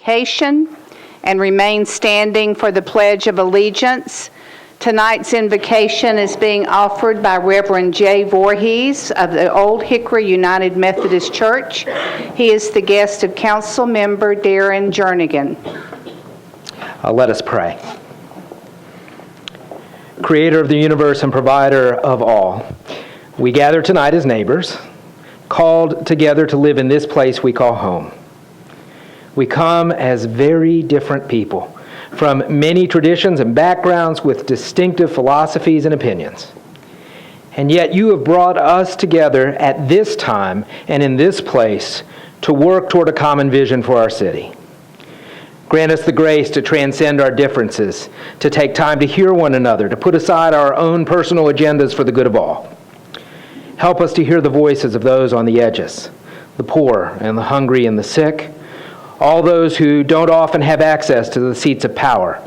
invocation and remain standing for the Pledge of Allegiance. Tonight's invocation is being offered by Reverend J. Voorhees of the Old Hickory United Methodist Church. He is the guest of Council Member Darren Jernigan. Let us pray. Creator of the universe and provider of all, we gather tonight as neighbors, called together to live in this place we call home. We come as very different people, from many traditions and backgrounds with distinctive philosophies and opinions. And yet you have brought us together at this time and in this place to work toward a common vision for our city. Grant us the grace to transcend our differences, to take time to hear one another, to put aside our own personal agendas for the good of all. Help us to hear the voices of those on the edges, the poor and the hungry and the sick, all those who don't often have access to the seats of power.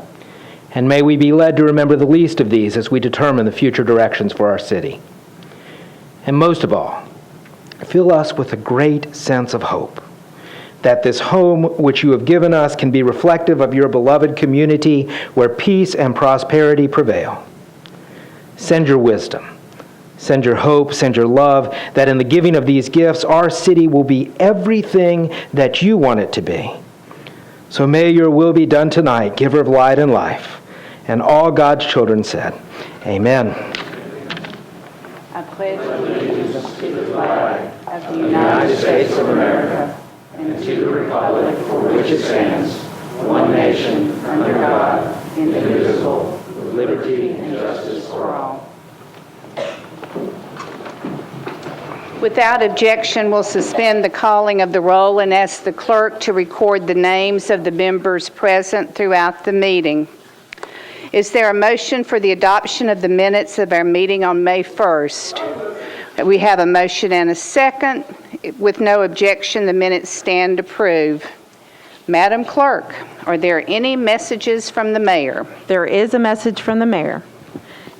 And may we be led to remember the least of these as we determine the future directions for our city. And most of all, fill us with a great sense of hope that this home which you have given us can be reflective of your beloved community where peace and prosperity prevail. Send your wisdom, send your hope, send your love, that in the giving of these gifts, our city will be everything that you want it to be. So may your will be done tonight, giver of light and life. And all God's children said, Amen. I pledge allegiance to the flag of the United States of America and to the republic for which it stands, one nation, under God, indivisible, with liberty and justice for all. Without objection, we'll suspend the calling of the roll and ask the clerk to record the names of the members present throughout the meeting. Is there a motion for the adoption of the minutes of our meeting on May 1st? We have a motion and a second. With no objection, the minutes stand approved. Madam Clerk, are there any messages from the mayor? There is a message from the mayor.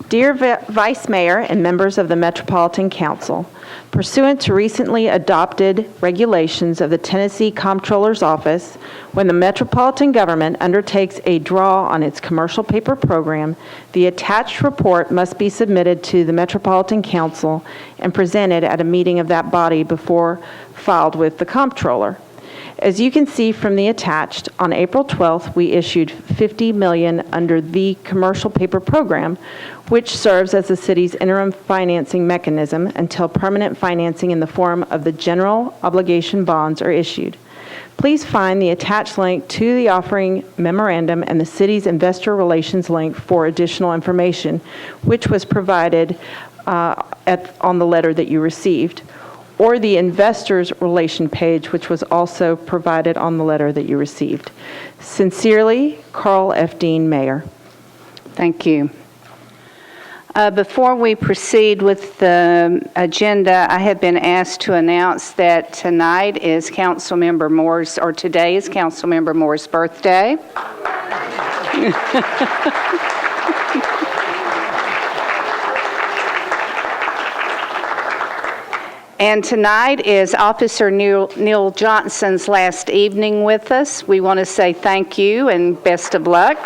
Dear Vice Mayor and members of the Metropolitan Council, pursuant to recently adopted regulations of the Tennessee Comptroller's Office, when the Metropolitan Government undertakes a draw on its commercial paper program, the attached report must be submitted to the Metropolitan Council and presented at a meeting of that body before filed with the Comptroller. As you can see from the attached, on April 12th, we issued $50 million under the commercial paper program, which serves as the city's interim financing mechanism until permanent financing in the form of the general obligation bonds are issued. Please find the attached link to the offering memorandum and the city's investor relations link for additional information, which was provided on the letter that you received, or the investors relation page, which was also provided on the letter that you received. Sincerely, Carl F. Dean, Mayor. Thank you. Before we proceed with the agenda, I have been asked to announce that tonight is Councilmember Moore's, or today is Councilmember Moore's birthday. And tonight is Officer Neil Johnson's last evening with us. We want to say thank you and best of luck.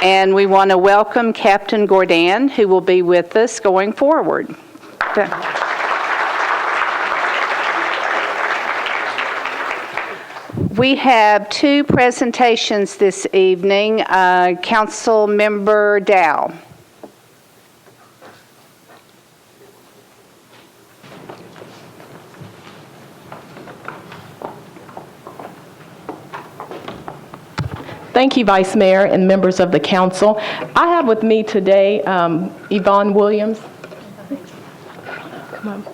And we want to welcome Captain Gordon, who will be with us going forward. We have two presentations this evening. Council Member Dow. Thank you, Vice Mayor and members of the council. I have with me today Yvonne Williams. Come on.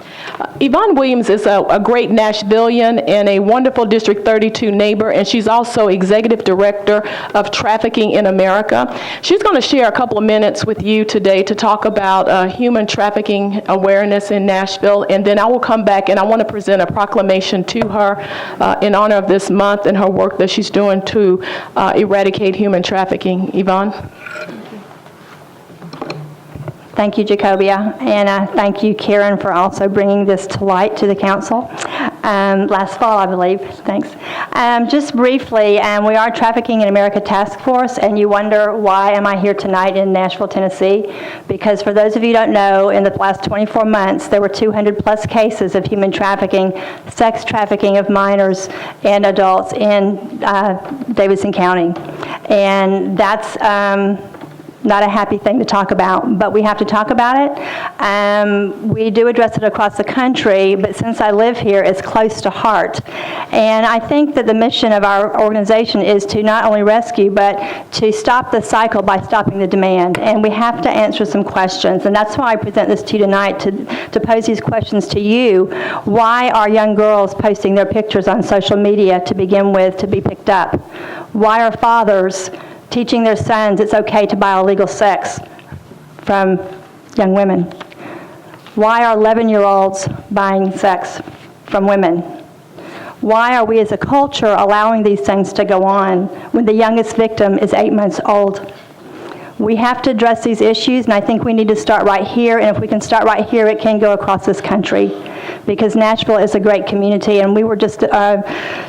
Yvonne Williams is a great Nashvilleian and a wonderful District 32 neighbor, and she's also Executive Director of Trafficking in America. She's going to share a couple of minutes with you today to talk about human trafficking awareness in Nashville, and then I will come back and I want to present a proclamation to her in honor of this month and her work that she's doing to eradicate human trafficking. Yvonne? Thank you, Jacobia, and thank you, Karen, for also bringing this to light to the council last fall, I believe. Thanks. Just briefly, we are Trafficking in America Task Force, and you wonder why am I here tonight in Nashville, Tennessee? Because for those of you who don't know, in the last 24 months, there were 200 plus cases of human trafficking, sex trafficking of minors and adults in Davidson County. And that's not a happy thing to talk about, but we have to talk about it. We do address it across the country, but since I live here, it's close to heart. And I think that the mission of our organization is to not only rescue, but to stop the cycle by stopping the demand. And we have to answer some questions, and that's why I present this to you tonight, to pose these questions to you. Why are young girls posting their pictures on social media to begin with to be picked up? Why are fathers teaching their sons it's okay to buy illegal sex from young women? Why are 11-year-olds buying sex from women? Why are we as a culture allowing these things to go on when the youngest victim is 8 months old? We have to address these issues, and I think we need to start right here, and if we can start right here, it can go across this country, because Nashville is a great community, and we were just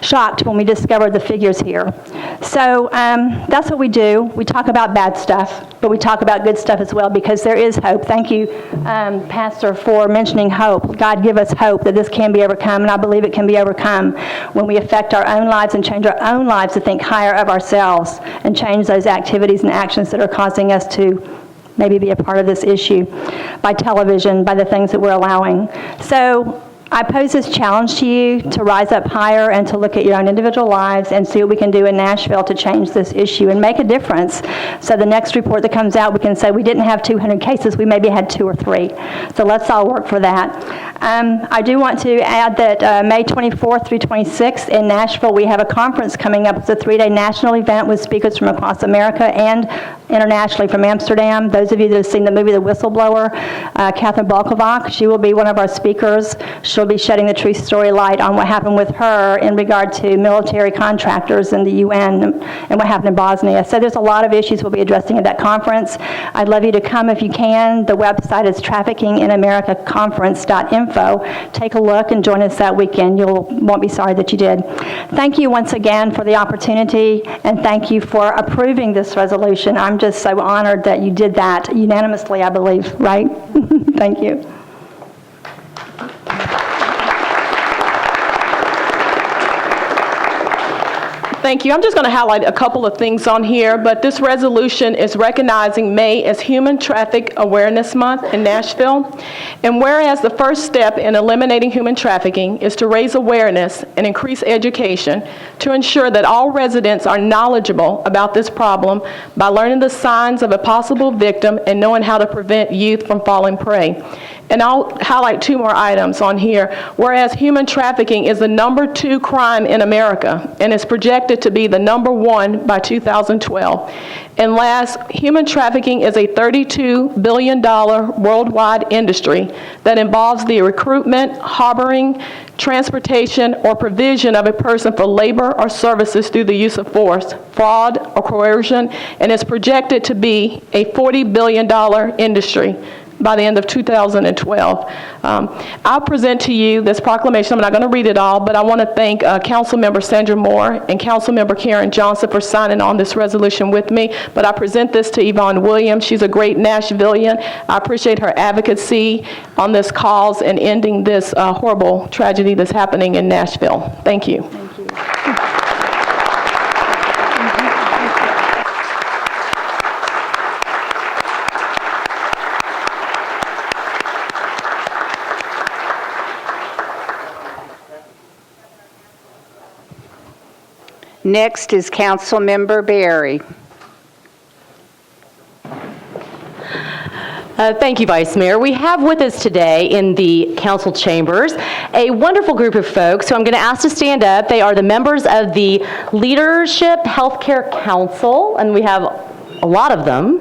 shocked when we discovered the figures here. So that's what we do. We talk about bad stuff, but we talk about good stuff as well, because there is hope. Thank you, Pastor, for mentioning hope. God, give us hope that this can be overcome, and I believe it can be overcome when we affect our own lives and change our own lives to think higher of ourselves and change those activities and actions that are causing us to maybe be a part of this issue by television, by the things that we're allowing. So I pose this challenge to you to rise up higher and to look at your own individual lives and see what we can do in Nashville to change this issue and make a difference. So the next report that comes out, we can say we didn't have 200 cases, we maybe had 2 or 3. So let's all work for that. I do want to add that May 24th through 26th in Nashville, we have a conference coming up. It's a 3-day national event with speakers from across America and internationally from Amsterdam. Those of you that have seen the movie The Whistleblower, Catherine Balkovac, she will be one of our speakers. She'll be shedding the true story light on what happened with her in regard to military contractors in the UN and what happened in Bosnia. So there's a lot of issues we'll be addressing at that conference. I'd love you to come if you can. The website is traffickinginamericaconference.info. Take a look and join us that weekend. You won't be sorry that you did. Thank you once again for the opportunity, and thank you for approving this resolution. I'm just so honored that you did that unanimously, I believe, right? Thank you. Thank you. I'm just going to highlight a couple of things on here, but this resolution is recognizing May as Human Traffic Awareness Month in Nashville. And whereas the first step in eliminating human trafficking is to raise awareness and increase education to ensure that all residents are knowledgeable about this problem by learning the signs of a possible victim and knowing how to prevent youth from falling prey. And I'll highlight 2 more items on here. Whereas human trafficking is the #2 crime in America and is projected to be the #1 by 2012. And last, human trafficking is a $32 billion worldwide industry that involves the recruitment, harboring, transportation, or provision of a person for labor or services through the use of force, fraud, or coercion, and is projected to be a $40 billion industry by the end of 2012. I'll present to you this proclamation. I'm not going to read it all, but I want to thank Councilmember Sandra Moore and Councilmember Karen Johnson for signing on this resolution with me. But I present this to Yvonne Williams. She's a great Nashvilleian. I appreciate her advocacy on this cause and ending this horrible tragedy that's happening in Nashville. Thank you. Thank you. Next is Councilmember Berry. Thank you, Vice Mayor. We have with us today in the council chambers a wonderful group of folks who I'm going to ask to stand up. They are the members of the Leadership Healthcare Council, and we have a lot of them.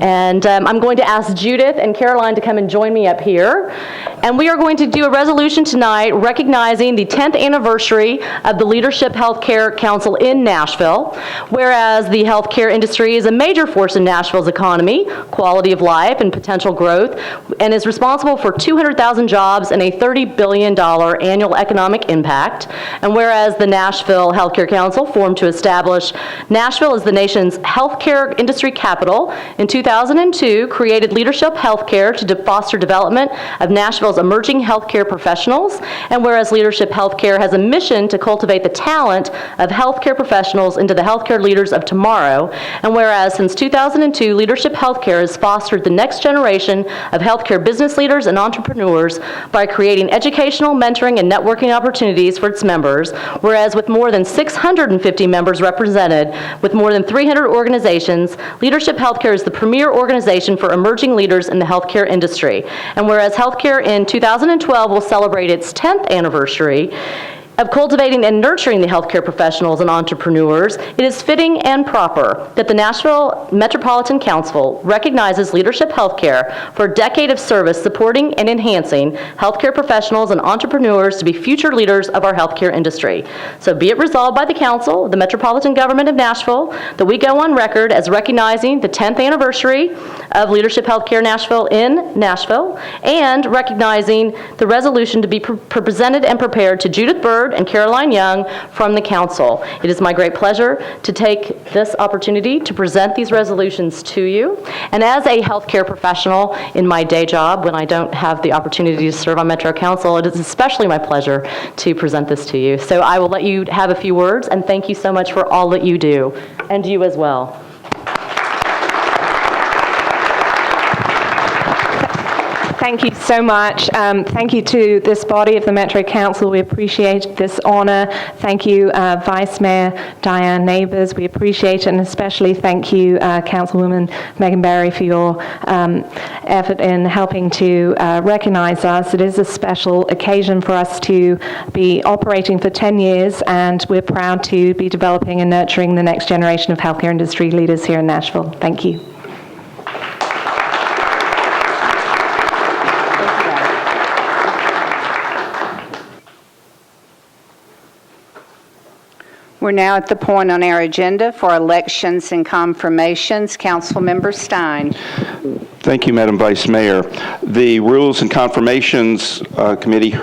And I'm going to ask Judith and Caroline to come and join me up here. And we are going to do a resolution tonight recognizing the 10th anniversary of the Leadership Healthcare Council in Nashville. Whereas the healthcare industry is a major force in Nashville's economy, quality of life, and potential growth, and is responsible for 200,000 jobs and a $30 billion annual economic impact. And whereas the Nashville Healthcare Council, formed to establish Nashville as the nation's healthcare industry capital, in 2002 created Leadership Healthcare to foster development of Nashville's emerging healthcare professionals. And whereas Leadership Healthcare has a mission to cultivate the talent of healthcare professionals into the healthcare leaders of tomorrow. And whereas since 2002, Leadership Healthcare has fostered the next generation of healthcare business leaders and entrepreneurs by creating educational, mentoring, and networking opportunities for its members. Whereas with more than 650 members represented, with more than 300 organizations, Leadership Healthcare is the premier organization for emerging leaders in the healthcare industry. And whereas healthcare in 2012 will celebrate its 10th anniversary of cultivating and nurturing the healthcare professionals and entrepreneurs, it is fitting and proper that the Nashville Metropolitan Council recognizes Leadership Healthcare for a decade of service supporting and enhancing healthcare professionals and entrepreneurs to be future leaders of our healthcare industry. So be it resolved by the Council, the Metropolitan Government of Nashville, that we go on record as recognizing the 10th anniversary of Leadership Healthcare Nashville in Nashville, and recognizing the resolution to be presented and prepared to Judith Byrd and Caroline Young from the Council. It is my great pleasure to take this opportunity to present these resolutions to you. And as a healthcare professional in my day job, when I don't have the opportunity to serve on Metro Council, it is especially my pleasure to present this to you. So I will let you have a few words, and thank you so much for all that you do, and you as well. Thank you so much. Thank you to this body of the Metro Council. We appreciate this honor. Thank you, Vice Mayor Diane Neighbors. We appreciate it, and especially thank you, Councilwoman Megan Barry, for your effort in helping to recognize us. It is a special occasion for us to be operating for 10 years, and we're proud to be developing and nurturing the next generation of healthcare industry leaders here in Nashville. Thank you. We're now at the point on our agenda for elections and confirmations. Councilmember Stein. Thank you, Madam Vice Mayor. The Rules and Confirmations Committee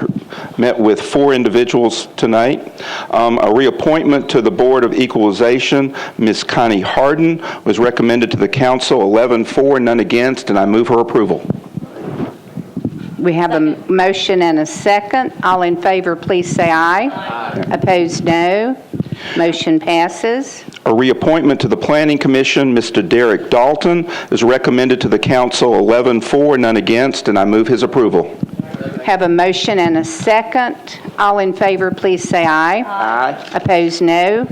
met with 4 individuals tonight. A reappointment to the Board of Equalization, Ms. Connie Harden, was recommended to the Council, 11 for, none against, and I move her approval. We have a motion and a second. All in favor, please say aye. Aye. Opposed, no. Motion passes. A reappointment to the Planning Commission, Mr. Derek Dalton, is recommended to the Council, 11 for, none against, and I move his approval. Have a motion and a second. All in favor, please say aye. Aye. Opposed, no.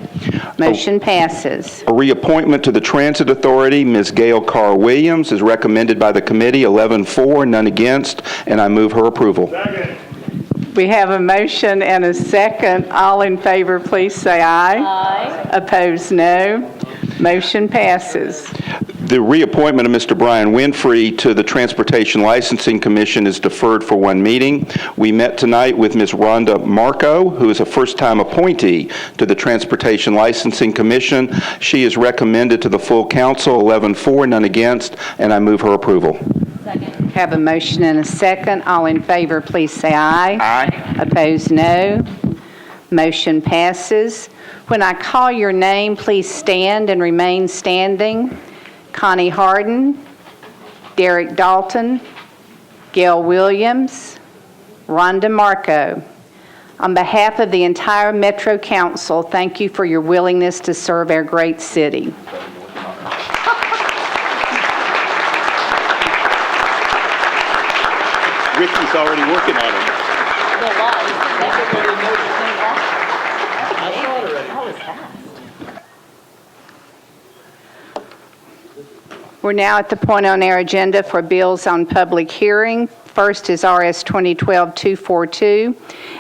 Motion passes. A reappointment to the Transit Authority, Ms. Gail Carr Williams, is recommended by the committee, 11 for, none against, and I move her approval. Second. We have a motion and a second. All in favor, please say aye. Aye. Opposed, no. Motion passes. The reappointment of Mr. Brian Winfrey to the Transportation Licensing Commission is deferred for 1 meeting. We met tonight with Ms. Rhonda Marco, who is a first-time appointee to the Transportation Licensing Commission. She is recommended to the full Council, 11 for, none against, and I move her approval. Second. Have a motion and a second. All in favor, please say aye. Aye. Opposed, no. Motion passes. When I call your name, please stand and remain standing. Connie Harden, Derek Dalton, Gail Williams, Rhonda Marco. On behalf of the entire Metro Council, thank you for your willingness to serve our great city. Ricky's already working on it. We're now at the point on our agenda for bills on public hearing. First is RS 2012-242,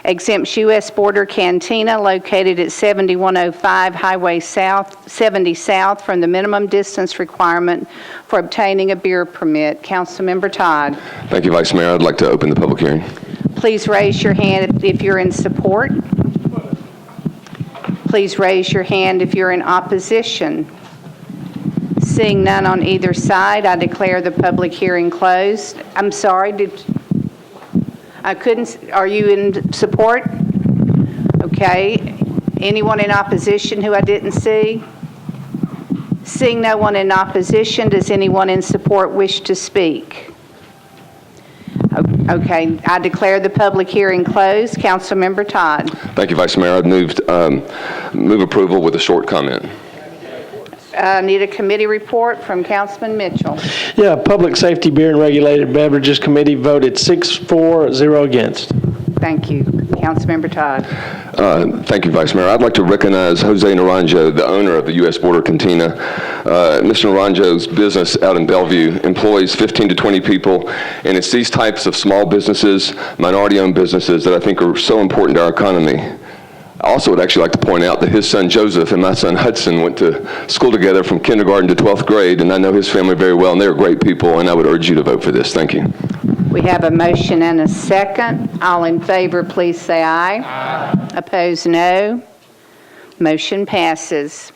exempts U.S. Border Cantina located at 7105 Highway 70 South from the minimum distance requirement for obtaining a beer permit. Councilmember Todd. Thank you, Vice Mayor. I'd like to open the public hearing. Please raise your hand if you're in support. Please raise your hand if you're in opposition. Seeing none on either side, I declare the public hearing closed. I'm sorry, are you in support? Okay. Anyone in opposition who I didn't see? Seeing no one in opposition, does anyone in support wish to speak? Okay, I declare the public hearing closed. Councilmember Todd. Thank you, Vice Mayor. I'd move approval with a short comment. Need a committee report from Councilman Mitchell. Yeah, Public Safety Beer and Regulated Beverages Committee voted 6-4, 0 against. Thank you. Councilmember Todd. Thank you, Vice Mayor. I'd like to recognize Jose Naranjo, the owner of the U.S. Border Cantina. Mr. Naranjo's business out in Bellevue employs 15 to 20 people, and it's these types of small businesses, minority-owned businesses, that I think are so important to our economy. I also would actually like to point out that his son Joseph and my son Hudson went to school together from kindergarten to 12th grade, and I know his family very well, and they're great people, and I would urge you to vote for this. Thank you. We have a motion and a second. All in favor, please say aye. Aye. Opposed, no. Motion passes.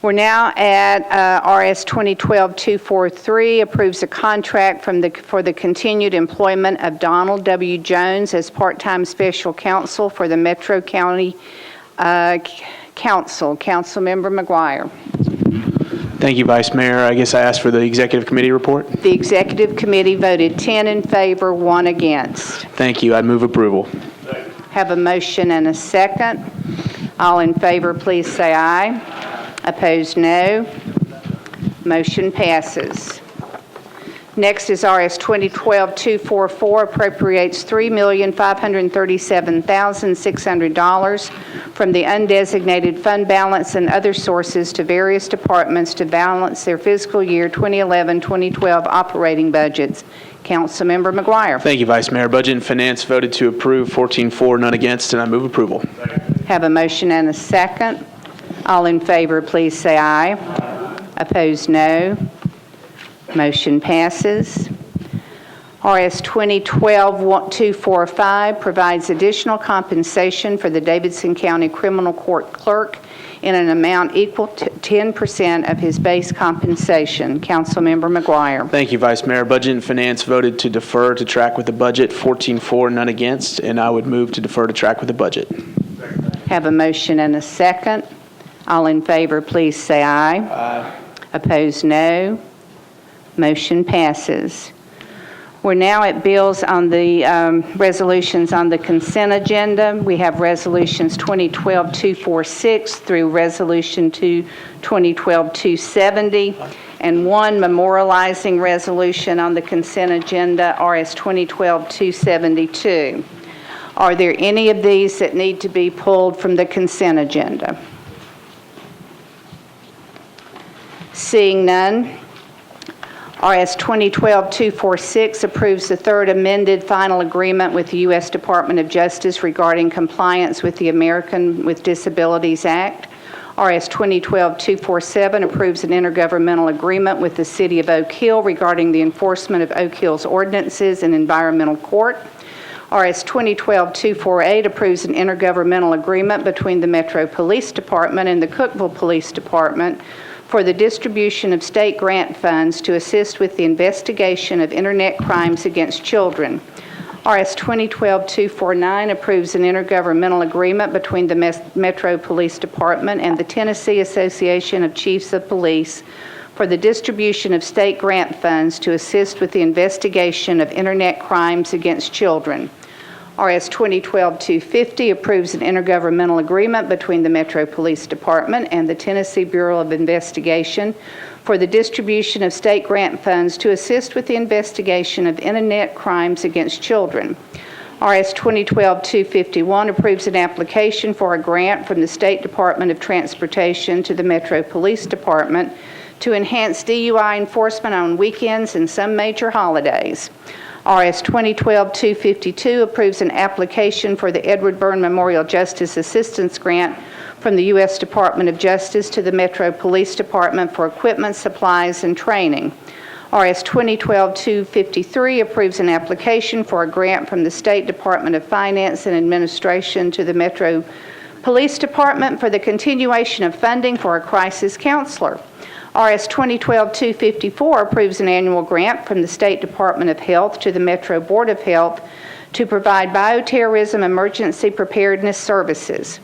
We're now at RS 2012-243, approves a contract for the continued employment of Donald W. Jones as part-time special counsel for the Metro County Council. Councilmember McGuire. Thank you, Vice Mayor. I guess I asked for the Executive Committee report. The Executive Committee voted 10 in favor, 1 against. Thank you. I'd move approval. Have a motion and a second. All in favor, please say aye. Opposed, no. Motion passes. Next is RS 2012-244, appropriates $3,537,600 from the undesignated fund balance and other sources to various departments to balance their fiscal year 2011-2012 operating budgets. Councilmember McGuire. Thank you, Vice Mayor. Budget and Finance voted to approve 14-4, none against, and I move approval. Have a motion and a second. All in favor, please say aye. Opposed, no. Motion passes. RS 2012-245 provides additional compensation for the Davidson County Criminal Court Clerk in an amount equal to 10% of his base compensation. Councilmember McGuire. Thank you, Vice Mayor. Budget and Finance voted to defer to track with the budget, 14-4, none against, and I would move to defer to track with the budget. Have a motion and a second. All in favor, please say aye. Aye. Opposed, no. Motion passes. We're now at bills on the resolutions on the consent agenda. We have resolutions 2012-246 through resolution 2012-270, and one memorializing resolution on the consent agenda, RS 2012-272. Are there any of these that need to be pulled from the consent agenda? Seeing none. RS 2012-246 approves the third amended final agreement with the U.S. Department of Justice regarding compliance with the American with Disabilities Act. RS 2012-247 approves an intergovernmental agreement with the City of Oak Hill regarding the enforcement of Oak Hill's ordinances in environmental court. RS 2012-248 approves an intergovernmental agreement between the Metro Police Department and the Cookeville Police Department for the distribution of state grant funds to assist with the investigation of internet crimes against children. RS 2012-249 approves an intergovernmental agreement between the Metro Police Department and the Tennessee Association of Chiefs of Police for the distribution of state grant funds to assist with the investigation of internet crimes against children. RS 2012-250 approves an intergovernmental agreement between the Metro Police Department and the Tennessee Bureau of Investigation for the distribution of state grant funds to assist with the investigation of internet crimes against children. RS 2012-251 approves an application for a grant from the State Department of Transportation to the Metro Police Department to enhance DUI enforcement on weekends and some major holidays. RS 2012-252 approves an application for the Edward Byrne Memorial Justice Assistance Grant from the U.S. Department of Justice to the Metro Police Department for equipment, supplies, and training. RS 2012-253 approves an application for a grant from the State Department of Finance and Administration to the Metro Police Department for the continuation of funding for a crisis counselor. RS 2012-254 approves an annual grant from the State Department of Health to the Metro Board of Health to provide bioterrorism emergency preparedness services.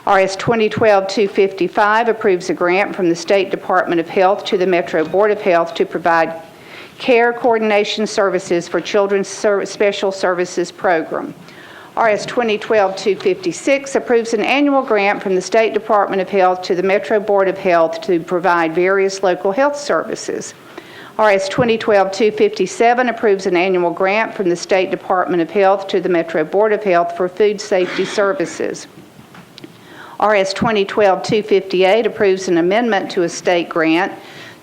RS 2012-255 approves a grant from the State Department of Health to the Metro Board of Health to provide care coordination services for Children's Special Services Program. RS 2012-256 approves an annual grant from the State Department of Health to the Metro Board of Health to provide various local health services. RS 2012-257 approves an annual grant from the State Department of Health to the Metro Board of Health for food safety services. RS 2012-258 approves an amendment to a state grant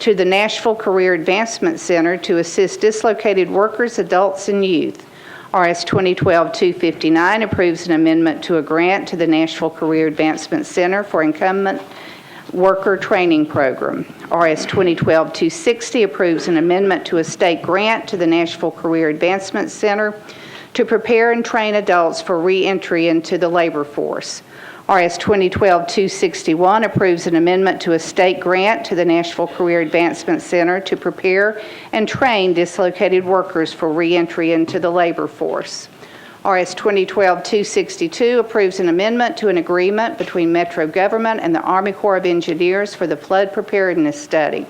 to the Nashville Career Advancement Center to assist dislocated workers, adults, and youth. RS 2012-259 approves an amendment to a grant to the Nashville Career Advancement Center for Incumbent Worker Training Program. RS 2012-260 approves an amendment to a state grant to the Nashville Career Advancement Center to prepare and train adults for re-entry into the labor force. RS 2012-261 approves an amendment to a state grant to the Nashville Career Advancement Center to prepare and train dislocated workers for re-entry into the labor force. RS 2012-262 approves an amendment to an agreement between Metro Government and the Army Corps of Engineers for the flood preparedness study.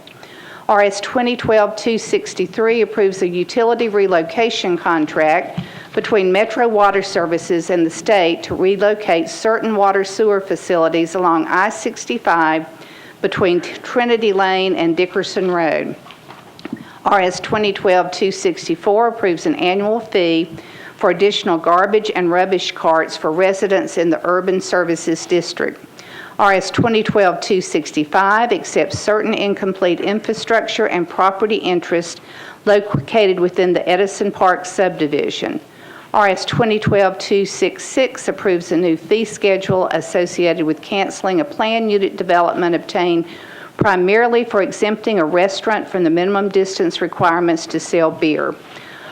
RS 2012-263 approves a utility relocation contract between Metro Water Services and the state to relocate certain water sewer facilities along I-65 between Trinity Lane and Dickerson Road. RS 2012-264 approves an annual fee for additional garbage and rubbish carts for residents in the Urban Services District. RS 2012-265 accepts certain incomplete infrastructure and property interest located within the Edison Park subdivision. RS 2012-266 approves a new fee schedule associated with canceling a planned unit development obtained primarily for exempting a restaurant from the minimum distance requirements to sell beer.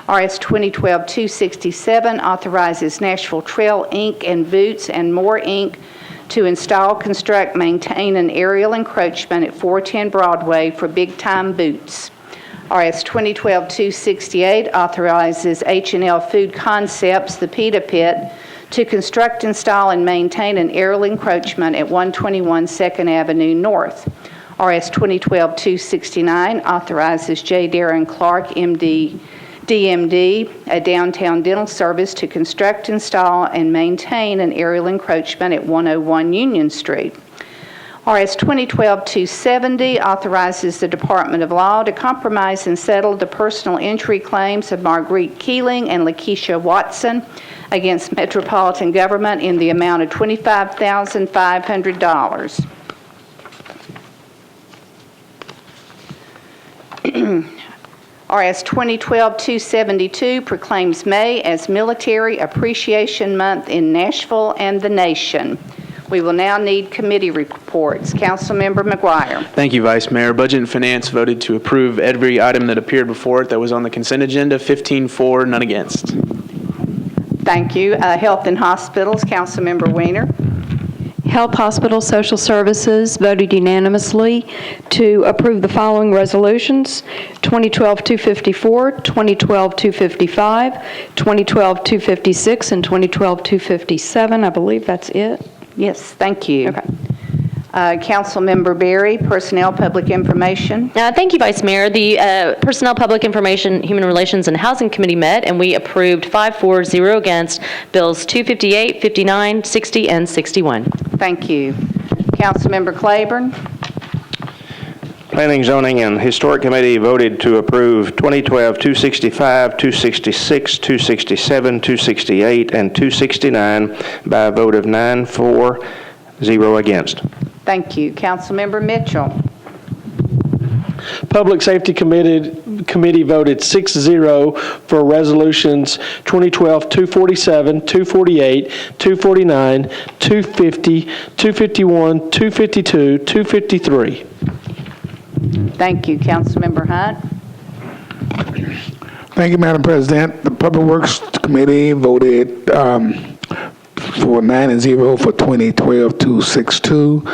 RS 2012-267 authorizes Nashville Trail Inc. and Boots and More Inc. to install, construct, maintain an aerial encroachment at 410 Broadway for Big Time Boots. RS 2012-268 authorizes H&L Food Concepts, the Pita Pit, to construct, install, and maintain an aerial encroachment at 121 2nd Avenue North. RS 2012-269 authorizes J. Darren Clark, MD, DMD, a downtown dental service, to construct, install, and maintain an aerial encroachment at 101 Union Street. RS 2012-270 authorizes the Department of Law to compromise and settle the personal injury claims of Marguerite Keeling and Lakeisha Watson against Metropolitan Government in the amount of $25,500. RS 2012-272 proclaims May as Military Appreciation Month in Nashville and the nation. We will now need committee reports. Councilmember McGuire. Thank you, Vice Mayor. Budget and Finance voted to approve every item that appeared before it that was on the consent agenda, 15 for, none against. Thank you. Health and Hospitals, Councilmember Weiner. Health, Hospital, Social Services voted unanimously to approve the following resolutions: 2012-254, 2012-255, 2012-256, and 2012-257. I believe that's it. Yes, thank you. Okay. Councilmember Berry, Personnel, Public Information. Thank you, Vice Mayor. The Personnel, Public Information, Human Relations, and Housing Committee met, and we approved 5 for, 0 against Bills 258, 59, 60, and 61. Thank you. Councilmember Claiborne. Planning, Zoning, and Historic Committee voted to approve 2012-265, 266, 267, 268, and 269 by a vote of 9 for, 0 against. Thank you. Councilmember Mitchell. Public Safety Committee committee voted 6-0 for resolutions 2012-247, 248, 249, 250, 251, 252, 253. Thank you. Councilmember Hunt? Thank you, Madam President. The Public Works Committee voted for 9-0 for 2012-262,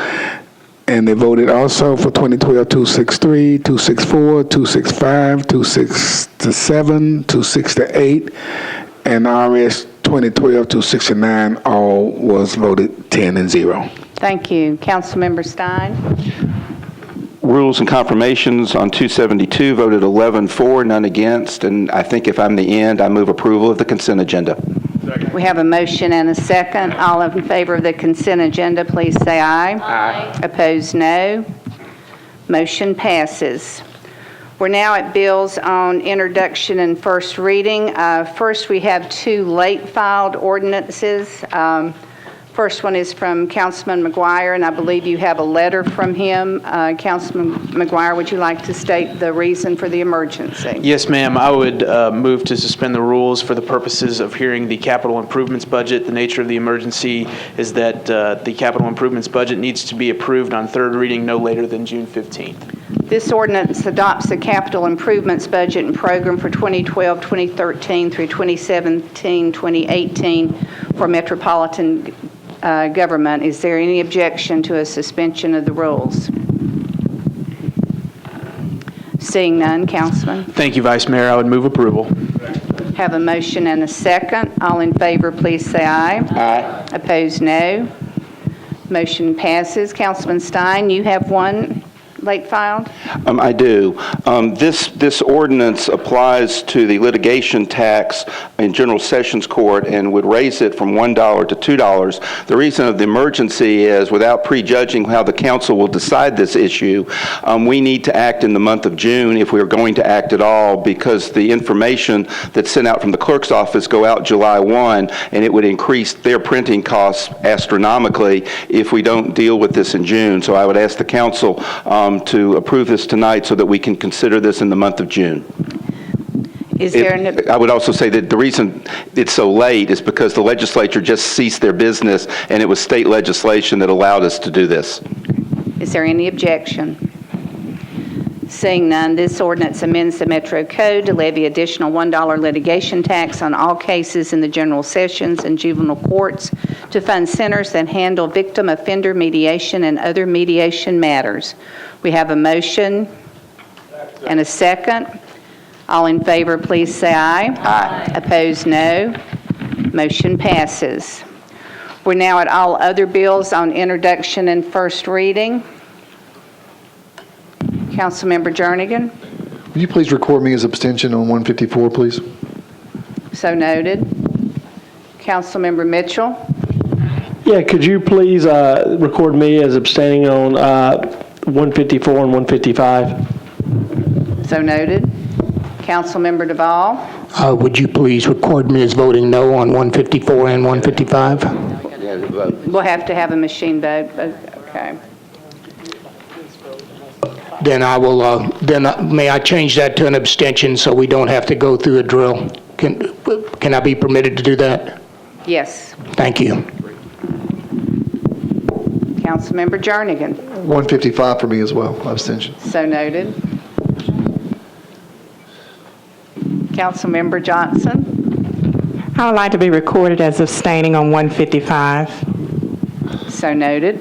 and they voted also for 2012-263, 264, 265, 267, 268, and RS 2012-269 all was voted 10-0. Thank you. Councilmember Stein? Rules and confirmations on 272 voted 11 for, none against, and I think if I'm the end, I move approval of the consent agenda. We have a motion and a second. All in favor of the consent agenda, please say aye. Aye. Opposed, no. Motion passes. We're now at bills on introduction and first reading. First, we have two late filed ordinances. First one is from Councilman McGuire, and I believe you have a letter from him. Councilman McGuire, would you like to state the reason for the emergency? Yes, ma'am. I would move to suspend the rules for the purposes of hearing the capital improvements budget. The nature of the emergency is that the capital improvements budget needs to be approved on third reading no later than June 15th. This ordinance adopts the capital improvements budget and program for 2012-2013 through 2017-2018 for metropolitan government. Is there any objection to a suspension of the rules? Seeing none, Councilman. Thank you, Vice Mayor. I would move approval. Have a motion and a second. All in favor, please say aye. Aye. Opposed, no. Motion passes. Councilman Stein, you have one late filed? I do. This ordinance applies to the litigation tax in General Sessions Court and would raise it from $1 to $2. The reason of the emergency is, without prejudging how the council will decide this issue, we need to act in the month of June if we are going to act at all, because the information that's sent out from the clerk's office go out July 1, and it would increase their printing costs astronomically if we don't deal with this in June. So I would ask the council to approve this tonight so that we can consider this in the month of June. I would also say that the reason it's so late is because the legislature just ceased their business, and it was state legislation that allowed us to do this. Is there any objection? Seeing none, this ordinance amends the Metro Code to levy additional $1 litigation tax on all cases in the general sessions and juvenile courts to fund centers that handle victim offender mediation and other mediation matters. We have a motion and a second. All in favor, please say aye. Aye. Opposed, no. Motion passes. We're now at all other bills on introduction and first reading. Councilmember Jernigan. Would you please record me as abstention on 154, please? So noted. Councilmember Mitchell. Yeah, could you please record me as abstaining on 154 and 155? So noted. Councilmember Duvall. Would you please record me as voting no on 154 and 155? We'll have to have a machine vote. Okay. Then I will. May I change that to an abstention so we don't have to go through a drill? Can I be permitted to do that? Yes. Thank you. Councilmember Jernigan. 155 for me as well, abstention. So noted. Councilmember Johnson. I would like to be recorded as abstaining on 155. So noted.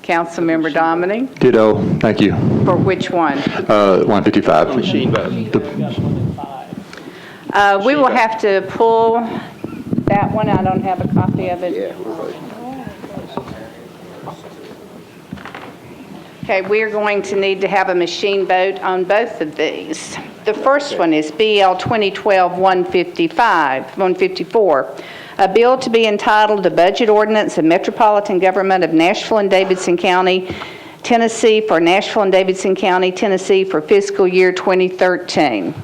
Councilmember Dominic. Ditto. Thank you. For which one? 155. Machine vote. We will have to pull that one. I don't have a copy of it. Okay, we're going to need to have a machine vote on both of these. The first one is BL 2012-154, a bill to be entitled the Budget Ordinance of Metropolitan Government of Nashville and Davidson County, Tennessee for Nashville and Davidson County, Tennessee for fiscal year 2013.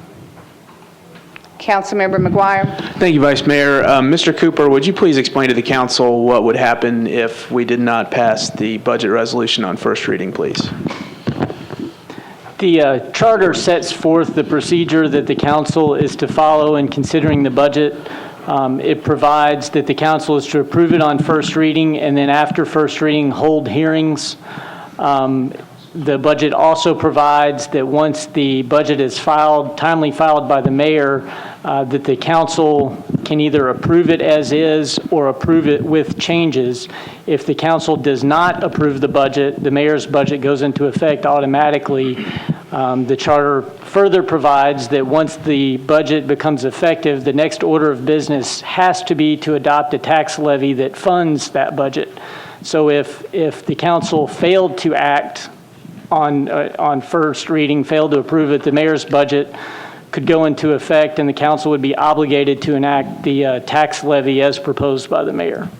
Councilmember McGuire. Thank you, Vice Mayor. Mr. Cooper, would you please explain to the council what would happen if we did not pass the budget resolution on first reading, please? The charter sets forth the procedure that the council is to follow in considering the budget. It provides that the council is to approve it on first reading and then after first reading hold hearings. The budget also provides that once the budget is filed, timely filed by the mayor, that the council can either approve it as is or approve it with changes. If the council does not approve the budget, the mayor's budget goes into effect automatically. The charter further provides that once the budget becomes effective, the next order of business has to be to adopt a tax levy that funds that budget. So if the council failed to act on first reading, failed to approve it, the mayor's budget could go into effect and the council would be obligated to enact the tax levy as proposed by the mayor.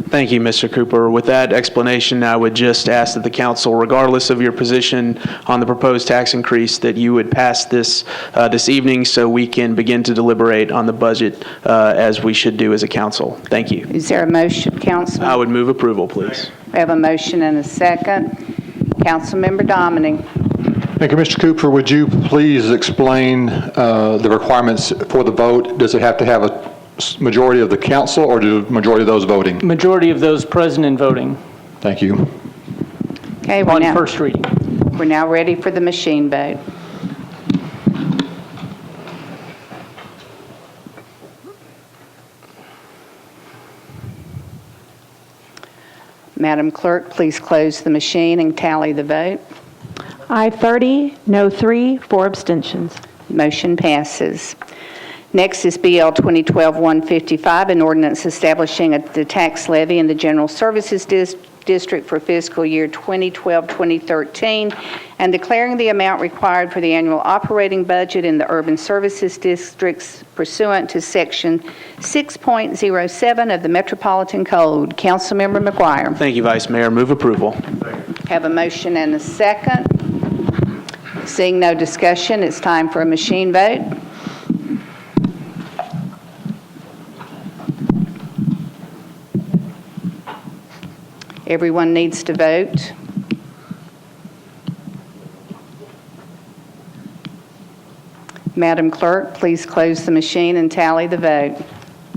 Thank you, Mr. Cooper. With that explanation, I would just ask that the council, regardless of your position on the proposed tax increase, that you would pass this this evening so we can begin to deliberate on the budget as we should do as a council. Thank you. Is there a motion, Councilman? I would move approval, please. We have a motion and a second. Councilmember Dominic. Thank you, Mr. Cooper. Would you please explain the requirements for the vote? Does it have to have a majority of the council or the majority of those voting? Majority of those present and voting. Thank you. Okay, on first reading. We're now ready for the machine vote. Madam Clerk, please close the machine and tally the vote. Aye 30, no 3, 4 abstentions. Motion passes. Next is BL 2012-155, an ordinance establishing the tax levy in the General Services District for fiscal year 2012-2013 and declaring the amount required for the annual operating budget in the urban services districts pursuant to Section 6.07 of the Metropolitan Code. Councilmember McGuire. Thank you, Vice Mayor. Move approval. Have a motion and a second. Seeing no discussion, it's time for a machine vote. Everyone needs to vote. Madam Clerk, please close the machine and tally the vote.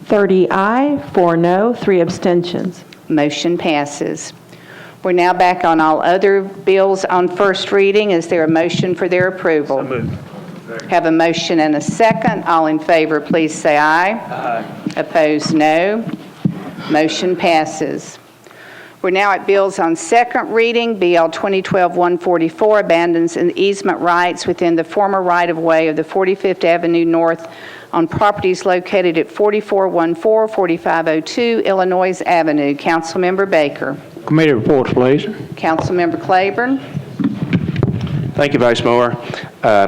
30 aye, 4 no, 3 abstentions. Motion passes. We're now back on all other bills on first reading. Is there a motion for their approval? So moved. Have a motion and a second. All in favor, please say aye. Aye. Opposed, no. Motion passes. We're now at bills on second reading. BL 2012-144 abandons an easement rights within the former right-of-way of the 45th Avenue North on properties located at 4414, 4502 Illinois Avenue. Councilmember Baker. Committee reports, please. Councilmember Claiborne. Thank you, Vice Mayor.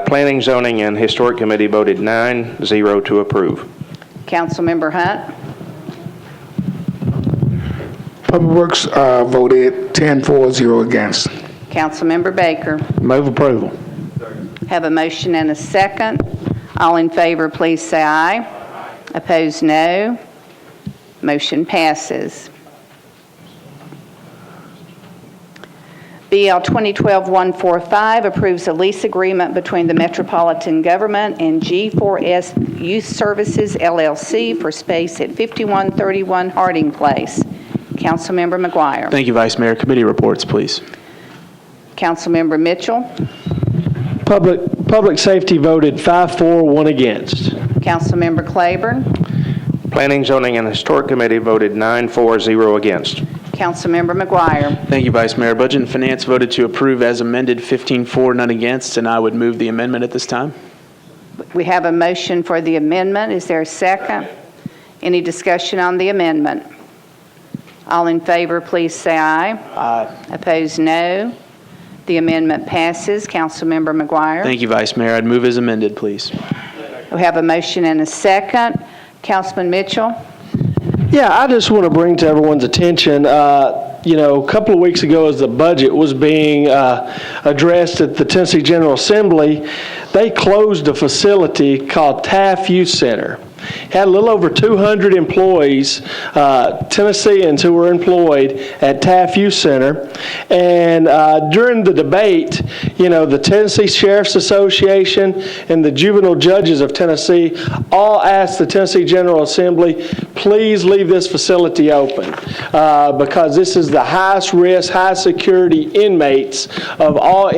Planning, Zoning, and Historic Committee voted 9-0 to approve. Councilmember Hunt. Public Works voted 10-4-0 against. Councilmember Baker. Move approval. Have a motion and a second. All in favor, please say aye. Opposed, no. Motion passes. BL 2012-145 approves a lease agreement between the Metropolitan Government and G4S Youth Services, LLC for space at 5131 Harding Place. Councilmember McGuire. Thank you, Vice Mayor. Committee reports, please. Councilmember Mitchell. Public Safety voted 5-4, 1 against. Councilmember Claiborne. Planning, Zoning, and Historic Committee voted 9-4-0 against. Councilmember McGuire. Thank you, Vice Mayor. Budget and Finance voted to approve as amended 15-4, none against, and I would move the amendment at this time. We have a motion for the amendment. Is there a second? Any discussion on the amendment? All in favor, please say aye. Aye. Opposed, no. The amendment passes. Councilmember McGuire. Thank you, Vice Mayor. I'd move as amended, please. We have a motion and a second. Councilman Mitchell. Yeah, I just want to bring to everyone's attention, a couple of weeks ago as the budget was being addressed at the Tennessee General Assembly, they closed a facility called Taft Youth Center. Had a little over 200 employees, Tennesseans who were employed at Taft Youth Center. And during the debate, the Tennessee Sheriff's Association and the Juvenile Judges of Tennessee all asked the Tennessee General Assembly, please leave this facility open because this is the highest risk, high security inmates of all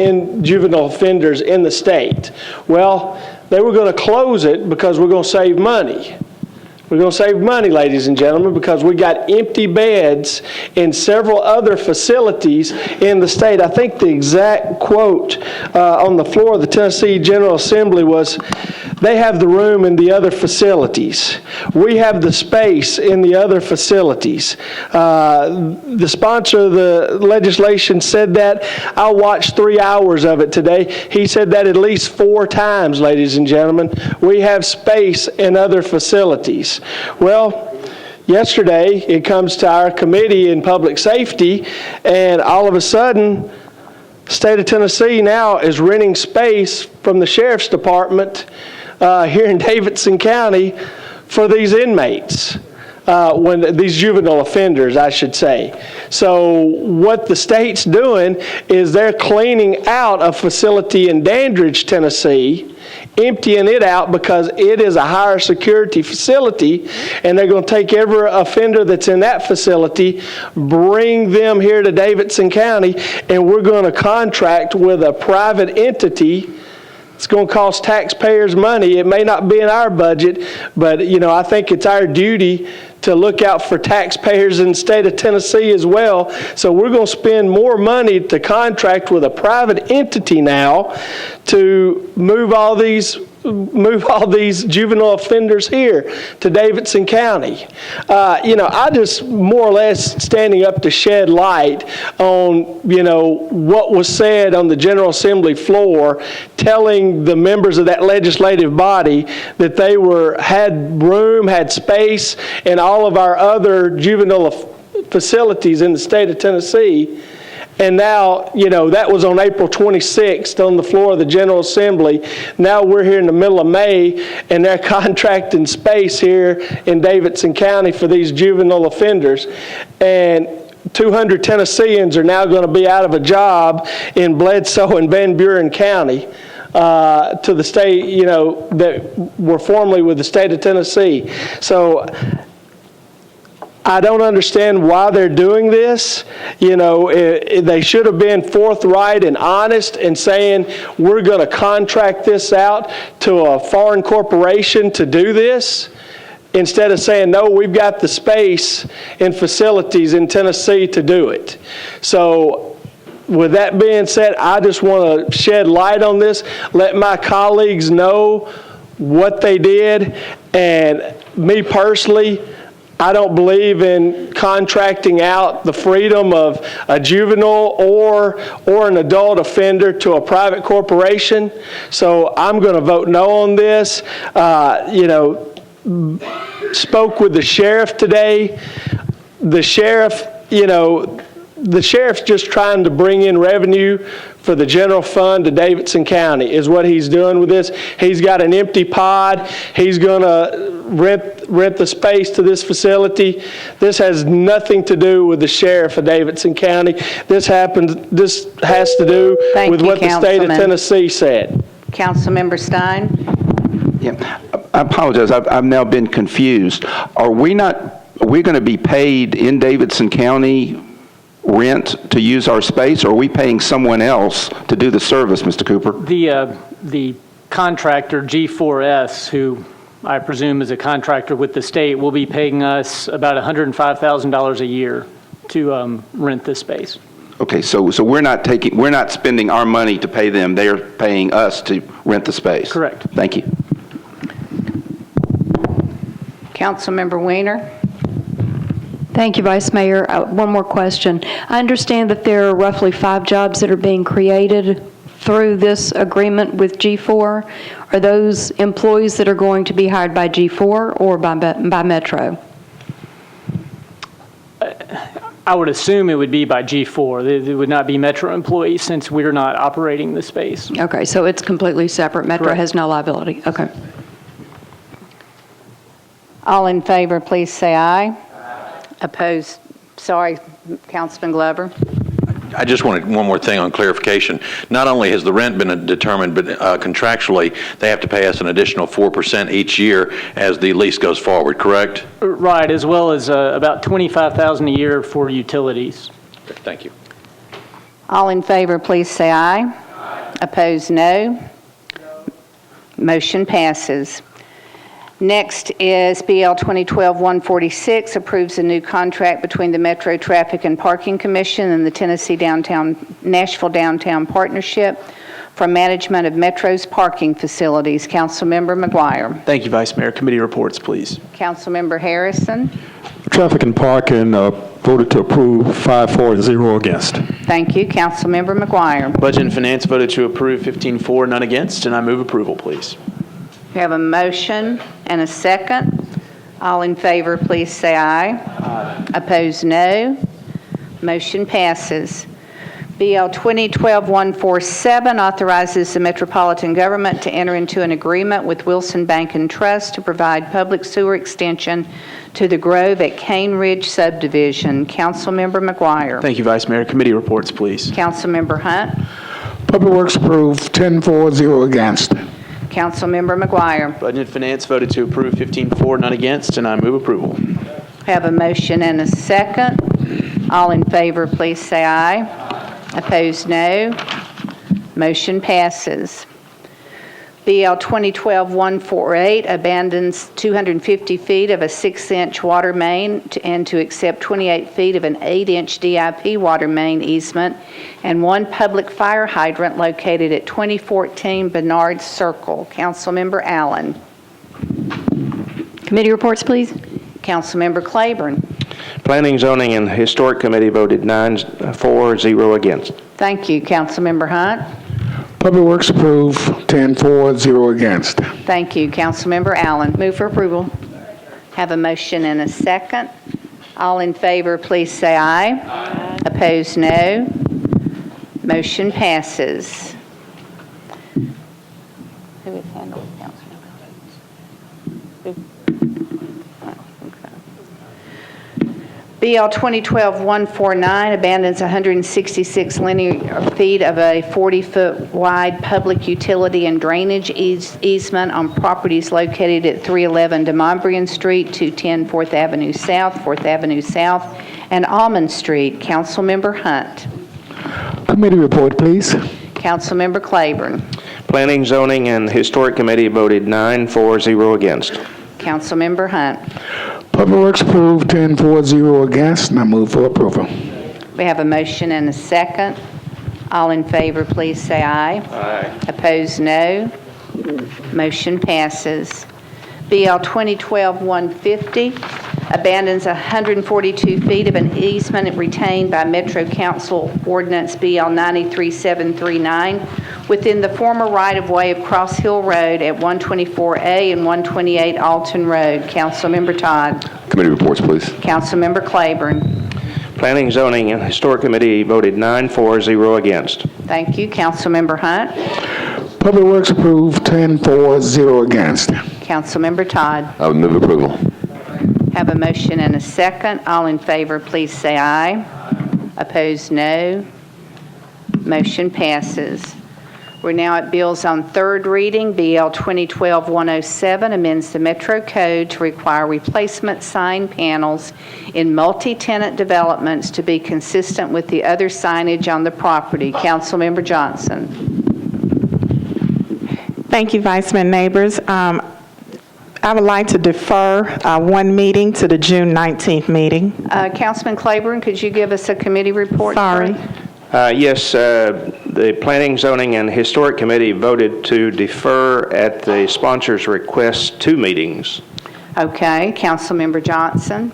juvenile offenders in the state. Well, they were going to close it because we're going to save money. We're going to save money, ladies and gentlemen, because we got empty beds in several other facilities in the state. I think the exact quote on the floor of the Tennessee General Assembly was, they have the room in the other facilities. We have the space in the other facilities. The sponsor of the legislation said that. I watched 3 hours of it today. He said that at least 4 times, ladies and gentlemen. We have space in other facilities. Well, yesterday it comes to our committee in public safety, and all of a sudden, the state of Tennessee now is renting space from the Sheriff's Department here in Davidson County for these inmates. These juvenile offenders, I should say. So what the state's doing is they're cleaning out a facility in Dandridge, Tennessee, emptying it out because it is a higher security facility, and they're going to take every offender that's in that facility, bring them here to Davidson County, and we're going to contract with a private entity. It's going to cost taxpayers money. It may not be in our budget, but I think it's our duty to look out for taxpayers in the state of Tennessee as well. So we're going to spend more money to contract with a private entity now to move all these juvenile offenders here to Davidson County. I just more or less standing up to shed light on, what was said on the General Assembly floor, telling the members of that legislative body that they had room, had space, and all of our other juvenile facilities in the state of Tennessee. And now, that was on April 26th on the floor of the General Assembly. Now we're here in the middle of May, and they're contracting space here in Davidson County for these juvenile offenders. And 200 Tennesseans are now going to be out of a job in Bledsoe and Van Buren County to the state, that were formerly with the state of Tennessee. So I don't understand why they're doing this. They should have been forthright and honest in saying, we're going to contract this out to a foreign corporation to do this, instead of saying, no, we've got the space and facilities in Tennessee to do it. So with that being said, I just want to shed light on this, let my colleagues know what they did, and me personally, I don't believe in contracting out the freedom of a juvenile or an adult offender to a private corporation. So I'm going to vote no on this. Spoke with the sheriff today. The sheriff's just trying to bring in revenue for the general fund to Davidson County is what he's doing with this. He's got an empty pod. He's going to rent the space to this facility. This has nothing to do with the sheriff of Davidson County. This has to do with what the state of Tennessee said. Councilmember Stein? Yeah, I apologize. I've now been confused. Are we going to be paid in Davidson County rent to use our space, or are we paying someone else to do the service, Mr. Cooper? The contractor, G4S, who I presume is a contractor with the state, will be paying us about $105,000 a year to rent this space. Okay, so we're not spending our money to pay them. They're paying us to rent the space. Correct. Thank you. Councilmember Weiner? Thank you, Vice Mayor. One more question. I understand that there are roughly 5 jobs that are being created through this agreement with G4. Are those employees that are going to be hired by G4 or by Metro? I would assume it would be by G4. It would not be Metro employees since we're not operating the space. Okay, so it's completely separate. Metro Correct. has no liability. Okay. All in favor, please say aye. Opposed? Sorry, Councilman Glover. I just wanted one more thing on clarification. Not only has the rent been determined, but contractually, they have to pay us an additional 4% each year as the lease goes forward, correct? Right, as well as about $25,000 a year for utilities. Okay, thank you. All in favor, please say aye. Opposed, no. Motion passes. Next is BL 2012-146, approves a new contract between the Metro Traffic and Parking Commission and the Tennessee Nashville Downtown Partnership for management of Metro's parking facilities. Councilmember McGuire. Thank you, Vice Mayor. Committee reports, please. Councilmember Harrison. Traffic and Parking voted to approve 5-4-0 against. Thank you. Councilmember McGuire. Budget and Finance voted to approve 15-4, none against, and I move approval, please. We have a motion and a second. All in favor, please say aye. Aye. Opposed, no. Motion passes. BL 2012-147 authorizes the Metropolitan Government to enter into an agreement with Wilson Bank and Trust to provide public sewer extension to the Grove at Cane Ridge subdivision. Councilmember McGuire. Thank you, Vice Mayor. Committee reports, please. Councilmember Hunt. Public Works approved, 10-4-0 against. Councilmember McGuire. Budget and Finance voted to approve 15-4, none against, and I move approval. Have a motion and a second. All in favor, please say aye. Opposed, no. Motion passes. BL 2012-148 abandons 250 feet of a 6-inch water main and to accept 28 feet of an 8-inch DIP water main easement and one public fire hydrant located at 2014 Bernard Circle. Councilmember Allen. Committee reports, please. Councilmember Claiborne. Planning, Zoning, and Historic Committee voted 9-4-0 against. Thank you. Councilmember Hunt. Public Works approved, 10-4-0 against. Thank you. Councilmember Allen. Move for approval. Have a motion and a second. All in favor, please say aye. Aye. Opposed, no. Motion passes. Who is handling Councilmember? BL 2012-149 abandons 166 linear feet of a 40-foot wide public utility and drainage easement on properties located at 311 DeMombrian Street, 210 4th Avenue South, 4th Avenue South, and Almond Street. Councilmember Hunt. Committee report, please. Councilmember Claiborne. Planning, Zoning, and Historic Committee voted 9-4-0 against. Councilmember Hunt. Public Works approved, 10-4-0 against, and I move for approval. We have a motion and a second. All in favor, please say aye. Aye. Opposed, no. Motion passes. BL 2012-150 abandons 142 feet of an easement retained by Metro Council Ordinance BL 93739 within the former right-of-way of Cross Hill Road at 124A and 128 Alton Road. Councilmember Todd. Committee reports, please. Councilmember Claiborne. Planning, Zoning, and Historic Committee voted 9-4-0 against. Thank you. Councilmember Hunt. Public Works approved, 10-4-0 against. Councilmember Todd. I would move approval. Have a motion and a second. All in favor, please say aye. Opposed, no. Motion passes. We're now at bills on third reading. BL 2012-107 amends the Metro Code to require replacement sign panels in multi-tenant developments to be consistent with the other signage on the property. Councilmember Johnson. Thank you, Vice Mayor Neighbors. I would like to defer one meeting to the June 19th meeting. Councilman Claiborne, could you give us a committee report? Sorry. Yes, the Planning, Zoning, and Historic Committee voted to defer at the sponsor's request 2 meetings. Okay. Councilmember Johnson.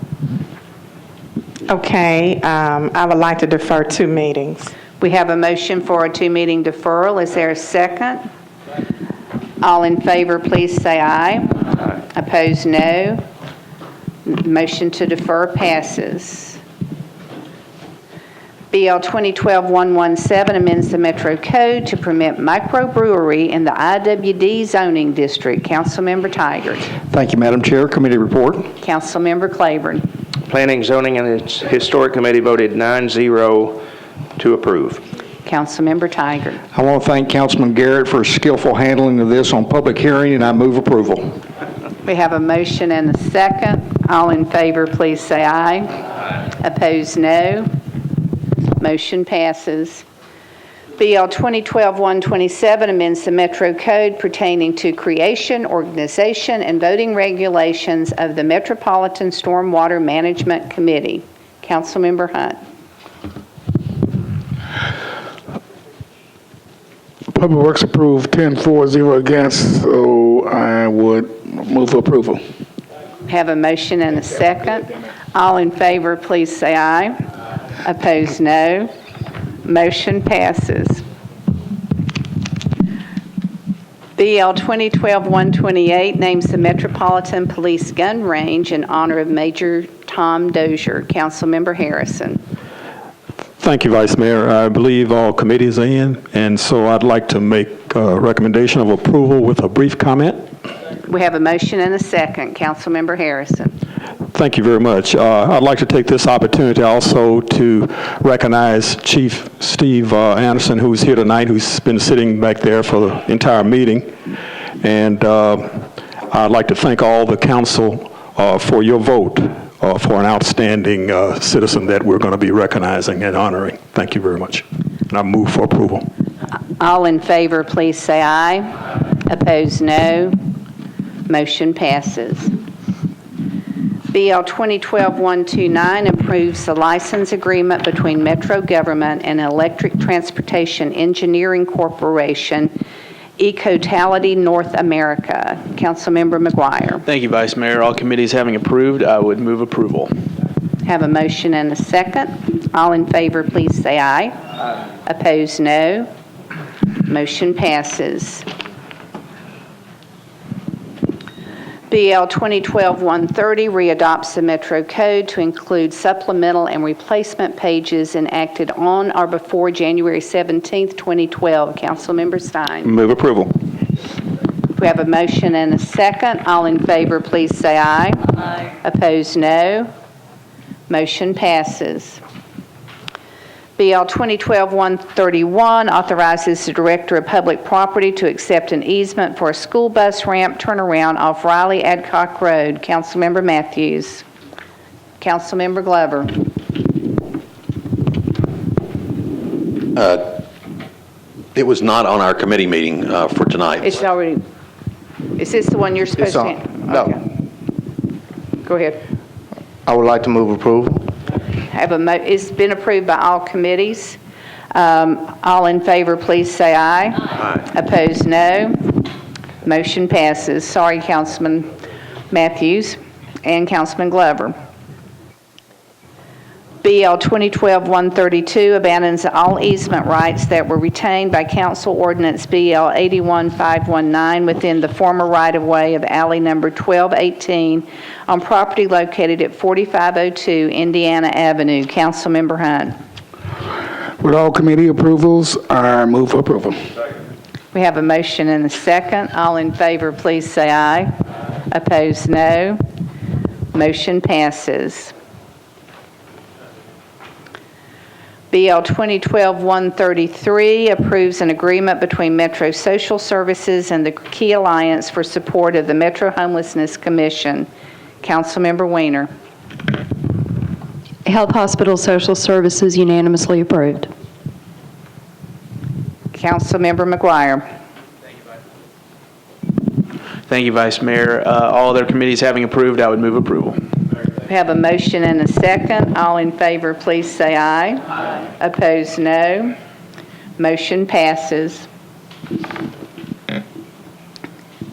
Okay, I would like to defer 2 meetings. We have a motion for a 2-meeting deferral. Is there a second? All in favor, please say aye. Aye. Opposed, no. Motion to defer passes. BL 2012-117 amends the Metro Code to permit microbrewery in the IWD zoning district. Councilmember Tigert. Thank you, Madam Chair. Committee report. Councilmember Claiborne. Planning, Zoning, and Historic Committee voted 9-0 to approve. Councilmember Tigert. I want to thank Councilman Garrett for his skillful handling of this on public hearing, and I move approval. We have a motion and a second. All in favor, please say aye. Opposed, no. Motion passes. BL 2012-127 amends the Metro Code pertaining to creation, organization, and voting regulations of the Metropolitan Stormwater Management Committee. Councilmember Hunt. Public Works approved 10-4-0 against, so I would move approval. Have a motion and a second. All in favor, please say aye. Opposed, no. Motion passes. BL 2012-128 names the Metropolitan Police Gun Range in honor of Major Tom Dozier. Councilmember Harrison. Thank you, Vice Mayor. I believe all committees are in, and so I'd like to make a recommendation of approval with a brief comment. We have a motion and a second. Councilmember Harrison. Thank you very much. I'd like to take this opportunity also to recognize Chief Steve Anderson, who's here tonight, who's been sitting back there for the entire meeting. And I'd like to thank all the council for your vote for an outstanding citizen that we're going to be recognizing and honoring. Thank you very much. And I move for approval. All in favor, please say aye. Opposed, no. Motion passes. BL 2012-129 approves the license agreement between Metro Government and Electric Transportation Engineering Corporation, Ecotality North America. Councilmember McGuire. Thank you, Vice Mayor. All committees having approved, I would move approval. Have a motion and a second. All in favor, please say aye. Aye. Opposed, no. Motion passes. BL 2012-130 readopts the Metro Code to include supplemental and replacement pages enacted on or before January 17, 2012. Councilmember Stein. Move approval. We have a motion and a second. All in favor, please say aye. Aye. Opposed, no. Motion passes. BL 2012-131 authorizes the Director of Public Property to accept an easement for a school bus ramp turnaround off Riley Adcock Road. Councilmember Matthews. Councilmember Glover. It was not on our committee meeting for tonight. It's already, is this the one you're supposed to? No. Okay. Go ahead. I would like to move approval. It's been approved by all committees. All in favor, please say aye. Aye. Opposed, no. Motion passes. Sorry, Councilman Matthews and Councilman Glover. BL 2012-132 abandons all easement rights that were retained by Council Ordinance BL 81519 within the former right-of-way of alley number 1218 on property located at 4502 Indiana Avenue. Councilmember Hunt. With all committee approvals, I move for approval. We have a motion and a second. All in favor, please say aye. Opposed, no. Motion passes. BL 2012-133 approves an agreement between Metro Social Services and the Key Alliance for support of the Metro Homelessness Commission. Councilmember Weiner. Health Hospital Social Services unanimously approved. Councilmember McGuire. Thank you, Vice Mayor. All other committees having approved, I would move approval. We have a motion and a second. All in favor, please say aye. Aye. Opposed, no. Motion passes.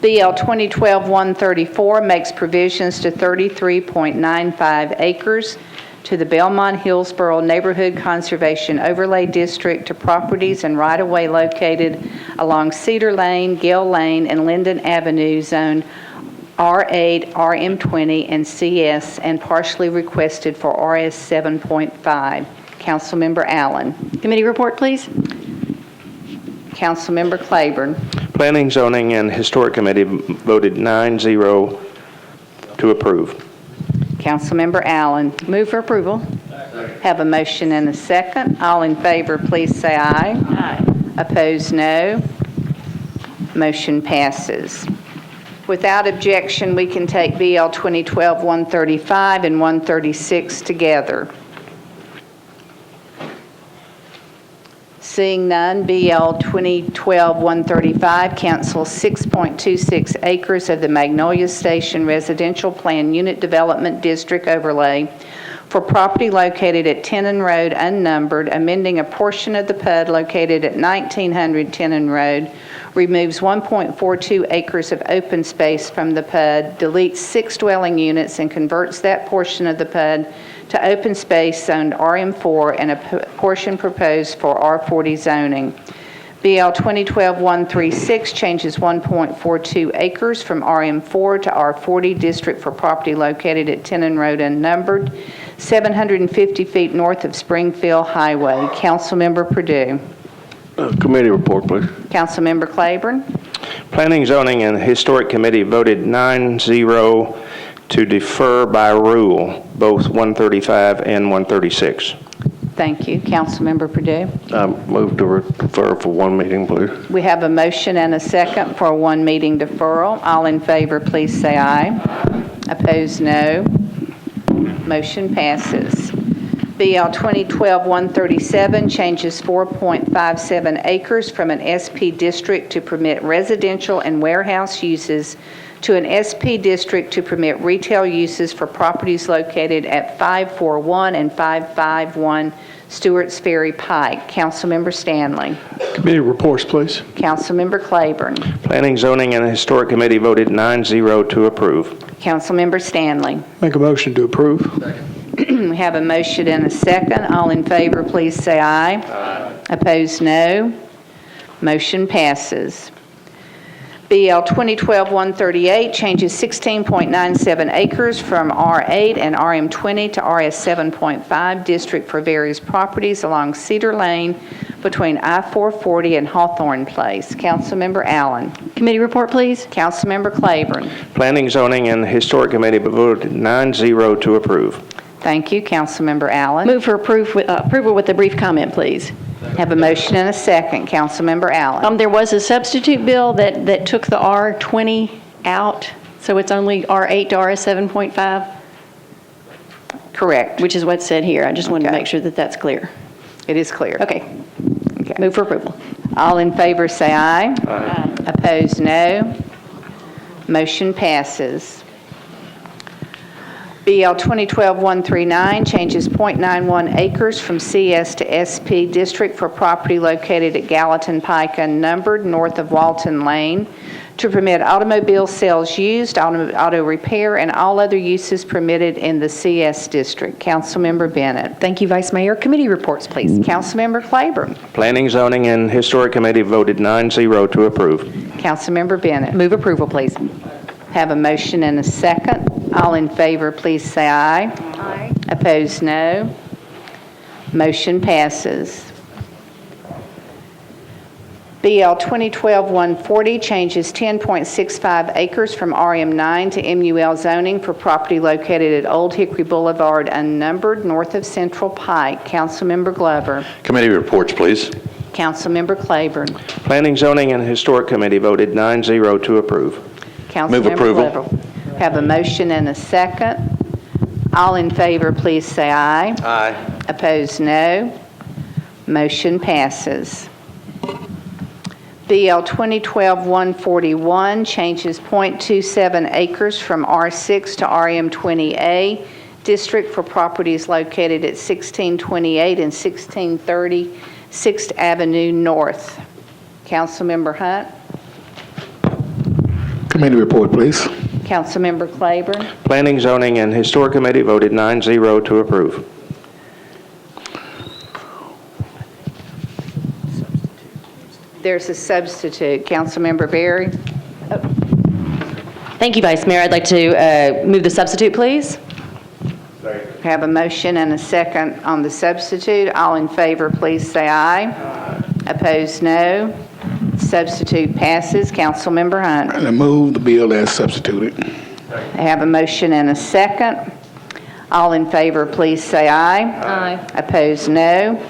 BL 2012-134 makes provisions to 33.95 acres to the Belmont-Hillsboro Neighborhood Conservation Overlay District to properties and right-of-way located along Cedar Lane, Gill Lane, and Linden Avenue, Zone R8, RM20, and CS, and partially requested for RS 7.5. Councilmember Allen. Committee report, please. Councilmember Claiborne. Planning, Zoning, and Historic Committee voted 9-0 to approve. Councilmember Allen. Move for approval. Have a motion and a second. All in favor, please say aye. Aye. Opposed, no. Motion passes. Without objection, we can take BL 2012-135 and 136 together. Seeing none, BL 2012-135 cancels 6.26 acres of the Magnolia Station Residential Plan Unit Development District overlay for property located at Tenon Road unnumbered, amending a portion of the PUD located at 1900 Tenon Road, removes 1.42 acres of open space from the PUD, deletes 6 dwelling units, and converts that portion of the PUD to open space zoned RM4 and a portion proposed for R40 zoning. BL 2012-136 changes 1.42 acres from RM4 to R40 district for property located at Tenon Road unnumbered, 750 feet north of Springfield Highway. Councilmember Purdue. Committee report, please. Councilmember Claiborne. Planning, Zoning, and Historic Committee voted 9-0 to defer by rule, both 135 and 136. Thank you. Councilmember Purdue. Move to refer for one meeting, please. We have a motion and a second for a one meeting deferral. All in favor, please say aye. Opposed, no. Motion passes. BL 2012-137 changes 4.57 acres from an SP district to permit residential and warehouse uses to an SP district to permit retail uses for properties located at 541 and 551 Stewart's Ferry Pike. Councilmember Stanley. Committee reports, please. Councilmember Claiborne. Planning, Zoning, and Historic Committee voted 9-0 to approve. Councilmember Stanley. Make a motion to approve. We have a motion and a second. All in favor, please say aye. Aye. Opposed, no. Motion passes. BL 2012-138 changes 16.97 acres from R8 and RM20 to RS 7.5 district for various properties along Cedar Lane between I-440 and Hawthorne Place. Councilmember Allen. Committee report, please. Councilmember Claiborne. Planning, Zoning, and Historic Committee voted 9-0 to approve. Thank you. Councilmember Allen. Move for approval with a brief comment, please. Have a motion and a second. Councilmember Allen. There was a substitute bill that took the R20 out, so it's only R8 to RS 7.5? Correct. Which is what's said here. I just wanted to make sure that that's clear. It is clear. Okay. Move for approval. All in favor say aye. Aye. Opposed, no. Motion passes. BL 2012-139 changes .91 acres from CS to SP district for property located at Gallatin Pike unnumbered north of Walton Lane to permit automobile sales used, auto repair, and all other uses permitted in the CS district. Councilmember Bennett. Thank you, Vice Mayor. Committee reports, please. Councilmember Claiborne. Planning, Zoning, and Historic Committee voted 9-0 to approve. Councilmember Bennett. Move approval, please. Have a motion and a second. All in favor, please say aye. Aye. Opposed, no. Motion passes. BL 2012-140 changes 10.65 acres from RM9 to MUL zoning for property located at Old Hickory Boulevard unnumbered north of Central Pike. Councilmember Glover. Committee reports, please. Councilmember Claiborne. Planning, Zoning, and Historic Committee voted 9-0 to approve. Councilmember Move approval. Glover. Have a motion and a second. All in favor, please say aye. Aye. Opposed, no. Motion passes. BL 2012-141 changes .27 acres from R6 to RM20A district for properties located at 1628 and 1630 6th Avenue North. Councilmember Hunt. Committee report, please. Councilmember Claiborne. Planning, Zoning, and Historic Committee voted 9-0 to approve. There's a substitute. Councilmember Berry. Thank you, Vice Mayor. I'd like to move the substitute, please. Second. Have a motion and a second on the substitute. All in favor, please say aye. Opposed, no. Substitute passes. Councilmember Hunt. And I move the bill as substituted. I have a motion and a second. All in favor, please say aye. Aye. Opposed, no.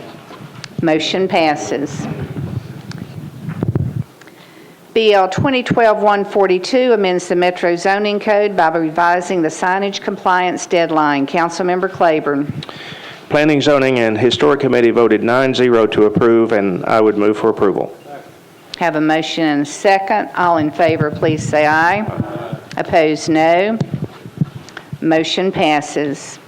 Motion passes. BL 2012-142 amends the Metro Zoning Code by revising the signage compliance deadline. Councilmember Claiborne. Planning, Zoning, and Historic Committee voted 9-0 to approve, and I would move for approval. Have a motion and a second. All in favor, please say aye. Opposed, no. Motion passes.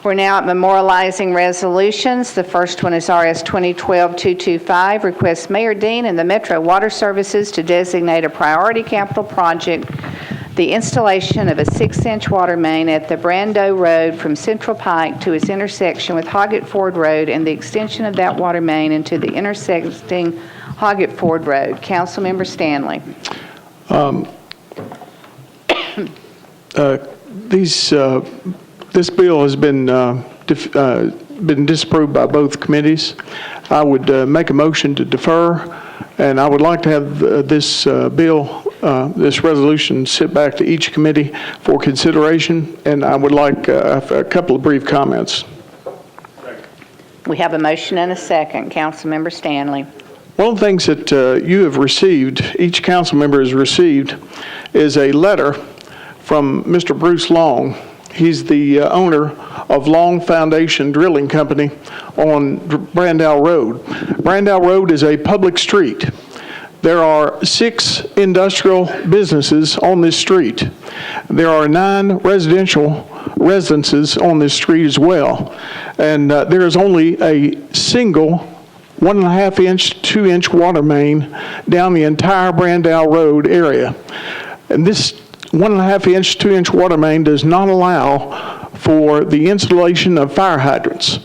We're now at memorializing resolutions. The first one is RS 2012-225, requests Mayor Dean and the Metro Water Services to designate a priority capital project, the installation of a 6-inch water main at the Brando Road from Central Pike to its intersection with Hoggett Ford Road and the extension of that water main into the intersecting Hoggett Ford Road. Councilmember Stanley. This bill has been disapproved by both committees. I would make a motion to defer, and I would like to have this bill, this resolution, sit back to each committee for consideration, and I would like a couple of brief comments. We have a motion and a second. Councilmember Stanley. One of the things that you have received, each council member has received, is a letter from Mr. Bruce Long. He's the owner of Long Foundation Drilling Company on Brandau Road. Brandau Road is a public street. There are 6 industrial businesses on this street. There are 9 residential residences on this street as well. And there is only a single 1.5-inch, 2-inch water main down the entire Brandau Road area. And this 1.5-inch, 2-inch water main does not allow for the installation of fire hydrants.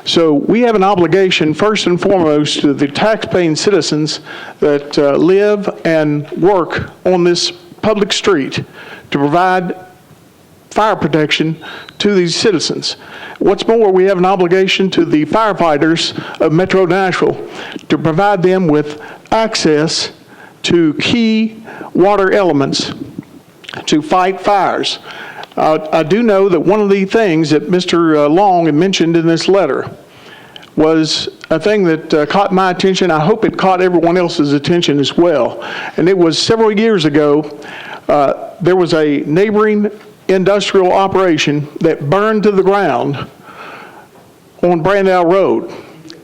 So we have an obligation, first and foremost, to the taxpaying citizens that live and work on this public street to provide fire protection to these citizens. What's more, we have an obligation to the firefighters of Metro Nashville to provide them with access to key water elements to fight fires. I do know that one of the things that Mr. Long had mentioned in this letter was a thing that caught my attention. I hope it caught everyone else's attention as well. And it was several years ago, there was a neighboring industrial operation that burned to the ground on Brandau Road.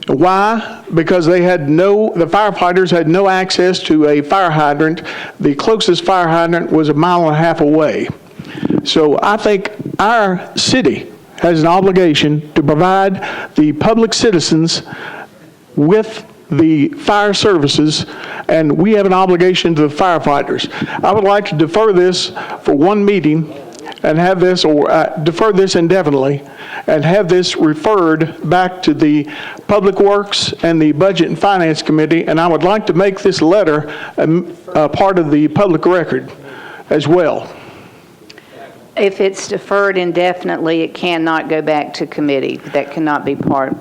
Why? Because the firefighters had no access to a fire hydrant. The closest fire hydrant was 1.5 miles away. So I think our city has an obligation to provide the public citizens with the fire services, and we have an obligation to the firefighters. I would like to defer this for one meeting and have this, or defer this indefinitely, and have this referred back to the Public Works and the Budget and Finance Committee, and I would like to make this letter a part of the public record as well. If it's deferred indefinitely, it cannot go back to committee. That cannot be part.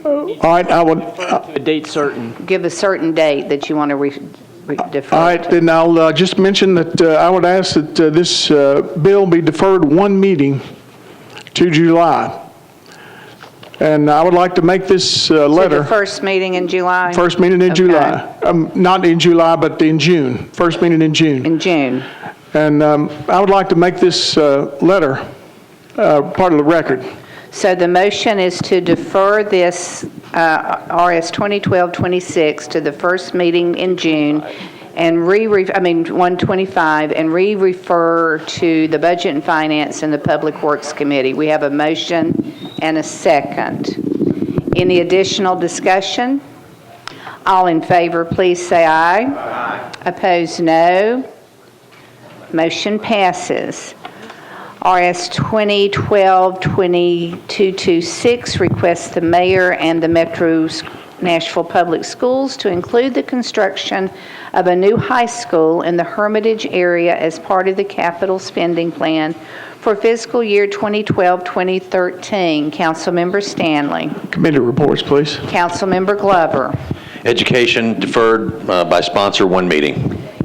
All right, I would... A date certain. Give a certain date that you want to defer. All right, then I'll just mention that I would ask that this bill be deferred one meeting to July. And I would like to make this letter... So the first meeting in July? First meeting in July. Not in July, but in June. First meeting in June. In June. And I would like to make this letter part of the record. So the motion is to defer this RS 2012-26 to the first meeting in June and 125, and re-refer to the Budget and Finance and the Public Works Committee. We have a motion and a second. Any additional discussion? All in favor, please say aye. Aye. Opposed, no. Motion passes. RS 2012-2226 requests the mayor and the Metro Nashville Public Schools to include the construction of a new high school in the Hermitage area as part of the capital spending plan for for fiscal year 2012-2013. Councilmember Stanley. Committee reports, please. Councilmember Glover. Education deferred by sponsor, one meeting.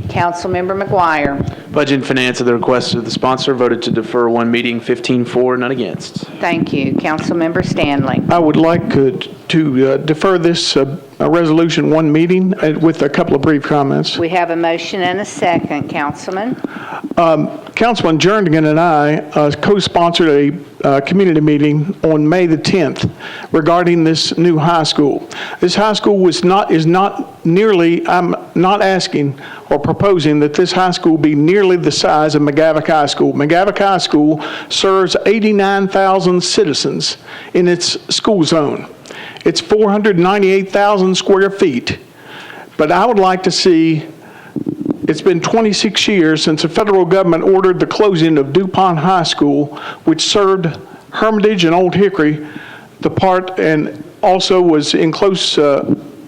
Councilmember McGuire. Budget and Finance, at the request of the sponsor, voted to defer one meeting, 15-4, none against. Thank you. Councilmember Stanley. I would like to defer this resolution one meeting with a couple of brief comments. We have a motion and a second, Councilman. Councilman Jernigan and I co-sponsored a community meeting on May the 10th regarding this new high school. This high school is not nearly, I'm not asking or proposing that this high school be nearly the size of McGavock High School. McGavock High School serves 89,000 citizens in its school zone. It's 498,000 square feet. But I would like to see, it's been 26 years since the federal government ordered the closing of DuPont High School, which served Hermitage and Old Hickory, and also was in close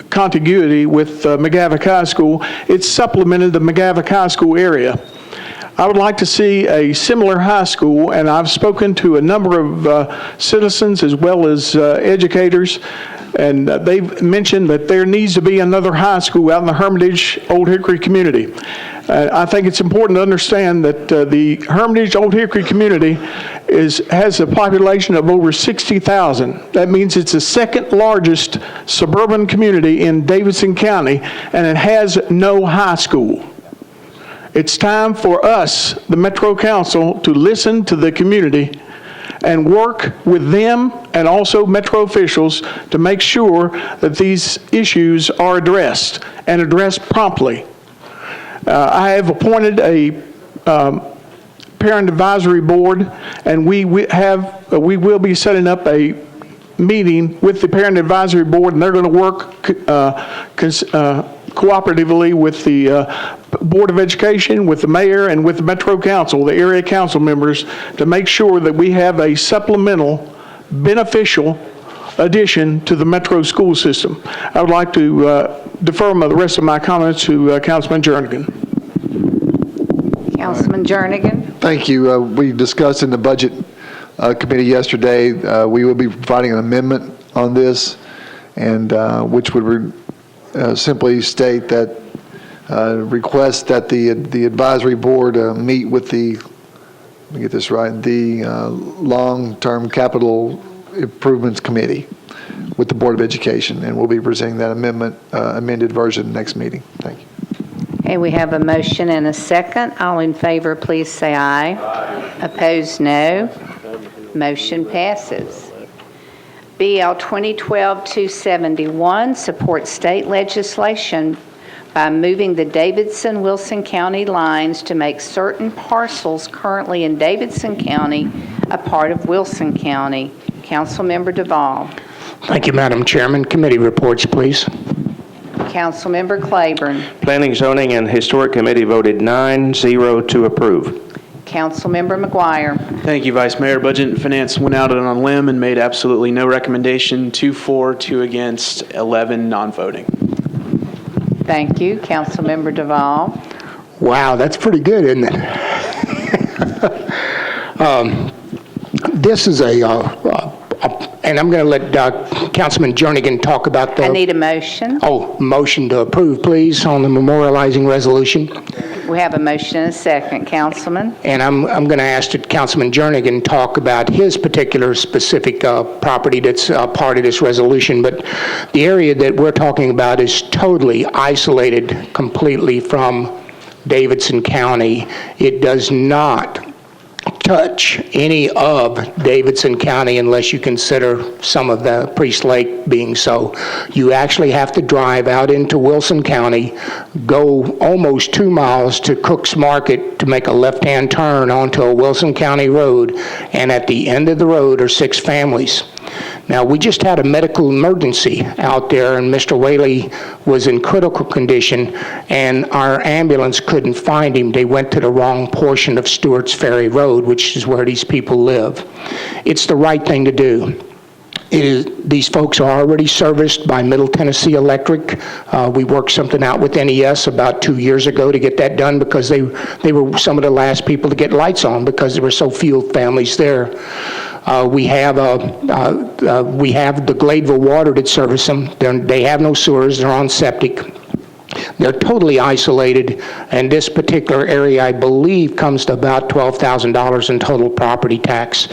contiguity with McGavock High School. It supplemented the McGavock High School area. I would like to see a similar high school, and I've spoken to a number of citizens as well as educators, and they've mentioned that there needs to be another high school out in the Hermitage Old Hickory community. I think it's important to understand that the Hermitage Old Hickory community has a population of over 60,000. That means it's the second largest suburban community in Davidson County, and it has no high school. It's time for us, the Metro Council, to listen to the community and work with them and also Metro officials to make sure that these issues are addressed and addressed promptly. I have appointed a parent advisory board, and we will be setting up a meeting with the parent advisory board, and they're going to work cooperatively with the Board of Education, with the mayor, and with the Metro Council, the area council members, to make sure that we have a supplemental, beneficial addition to the Metro school system. I would like to defer the rest of my comments to Councilman Jernigan. Councilman Jernigan. Thank you. We discussed in the Budget Committee yesterday, we will be providing an amendment on this, and which would simply state that request that the advisory board meet with the, let me get this right, the Long-Term Capital Improvements Committee with the Board of Education, and we'll be presenting that amended version next meeting. Thank you. Okay, we have a motion and a second. All in favor, please say aye. Aye. Opposed, no. Motion passes. BL 2012-271 supports state legislation by moving the Davidson-Wilson County lines to make certain parcels currently in Davidson County a part of Wilson County. Councilmember Duvall. Thank you, Madam Chairman. Committee reports, please. Councilmember Claiborne. Planning, Zoning, and Historic Committee voted 9-0 to approve. Councilmember McGuire. Thank you, Vice Mayor. Budget and Finance went out on a limb and made absolutely no recommendation. 2 for, 2 against, 11 non-voting. Thank you. Councilmember Duvall. Wow, that's pretty good, isn't it? This is and I'm going to let Councilman Jernigan talk about the... I need a motion. Oh, motion to approve, please, on the memorializing resolution. We have a motion and a second. Councilman. And I'm going to ask that Councilman Jernigan talk about his particular specific property that's part of this resolution. But the area that we're talking about is totally isolated completely from Davidson County. It does not touch any of Davidson County unless you consider some of the Priest Lake being so. You actually have to drive out into Wilson County, go almost 2 miles to Cook's Market to make a left-hand turn onto a Wilson County road, and at the end of the road are 6 families. Now, we just had a medical emergency out there, and Mr. Whaley was in critical condition, and our ambulance couldn't find him. They went to the wrong portion of Stewart's Ferry Road, which is where these people live. It's the right thing to do. These folks are already serviced by Middle Tennessee Electric. We worked something out with NES about 2 years ago to get that done because they were some of the last people to get lights on because there were so few families there. We have the Gladeville Water that service them. They have no sewers. They're on septic. They're totally isolated, and this particular area, I believe, comes to about $12,000 in total property tax.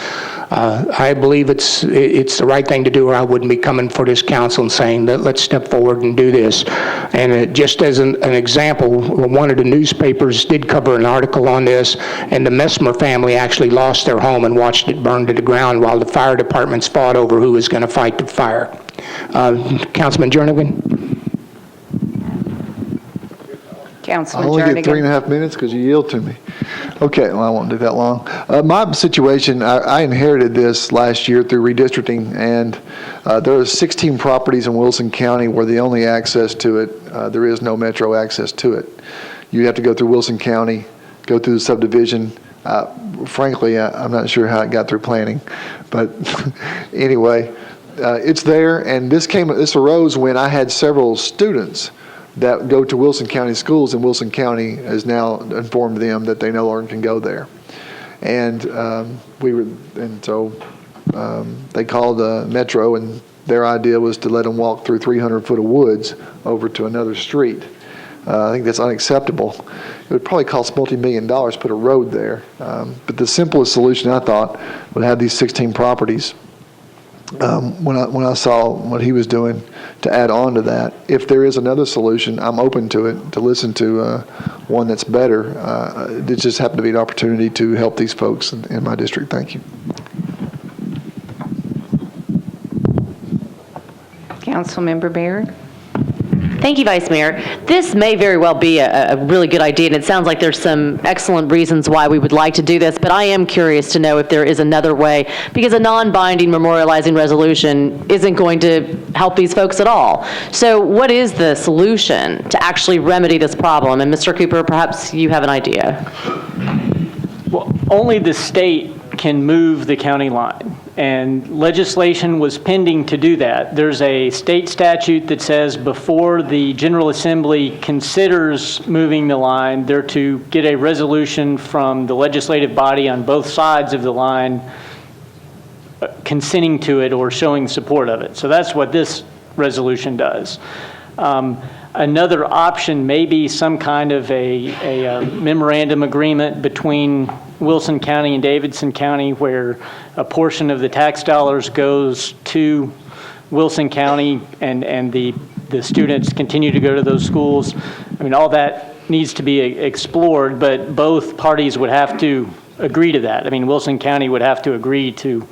I believe it's the right thing to do, or I wouldn't be coming for this council and saying that let's step forward and do this. And just as an example, one of the newspapers did cover an article on this, and the Messmer family actually lost their home and watched it burn to the ground while the fire departments fought over who was going to fight the fire. Councilman Jernigan? Councilman I only Jernigan. get 3.5 minutes because you yield to me. Okay, well, I won't do that long. My situation, I inherited this last year through redistricting, and there are 16 properties in Wilson County where the only access to it, there is no metro access to it. You have to go through Wilson County, go through the subdivision. Frankly, I'm not sure how it got through planning, but anyway, it's there, and this arose when I had several students that go to Wilson County schools, and Wilson County has now informed them that they no longer can go there. And so they called Metro, and their idea was to let them walk through 300 foot of woods over to another street. I think that's unacceptable. It would probably cost multi-million-dollars to put a road there. But the simplest solution, I thought, would have these 16 properties. When I saw what he was doing to add on to that, if there is another solution, I'm open to it, to listen to one that's better. It just happened to be an opportunity to help these folks in my district. Thank you. Councilmember Baird. Thank you, Vice Mayor. This may very well be a really good idea, and it sounds like there's some excellent reasons why we would like to do this, but I am curious to know if there is another way, because a non-binding memorializing resolution isn't going to help these folks at all. So what is the solution to actually remedy this problem? And Mr. Cooper, perhaps you have an idea. Well, only the state can move the county line, and legislation was pending to do that. There's a state statute that says before the General Assembly considers moving the line, they're to get a resolution from the legislative body on both sides of the line consenting to it or showing support of it. So that's what this resolution does. Another option may be some kind of a memorandum agreement between Wilson County and Davidson County where a portion of the tax dollars goes to Wilson County and the students continue to go to those schools. I mean, all that needs to be explored, but both parties would have to agree to that. I mean, Wilson County would have to agree to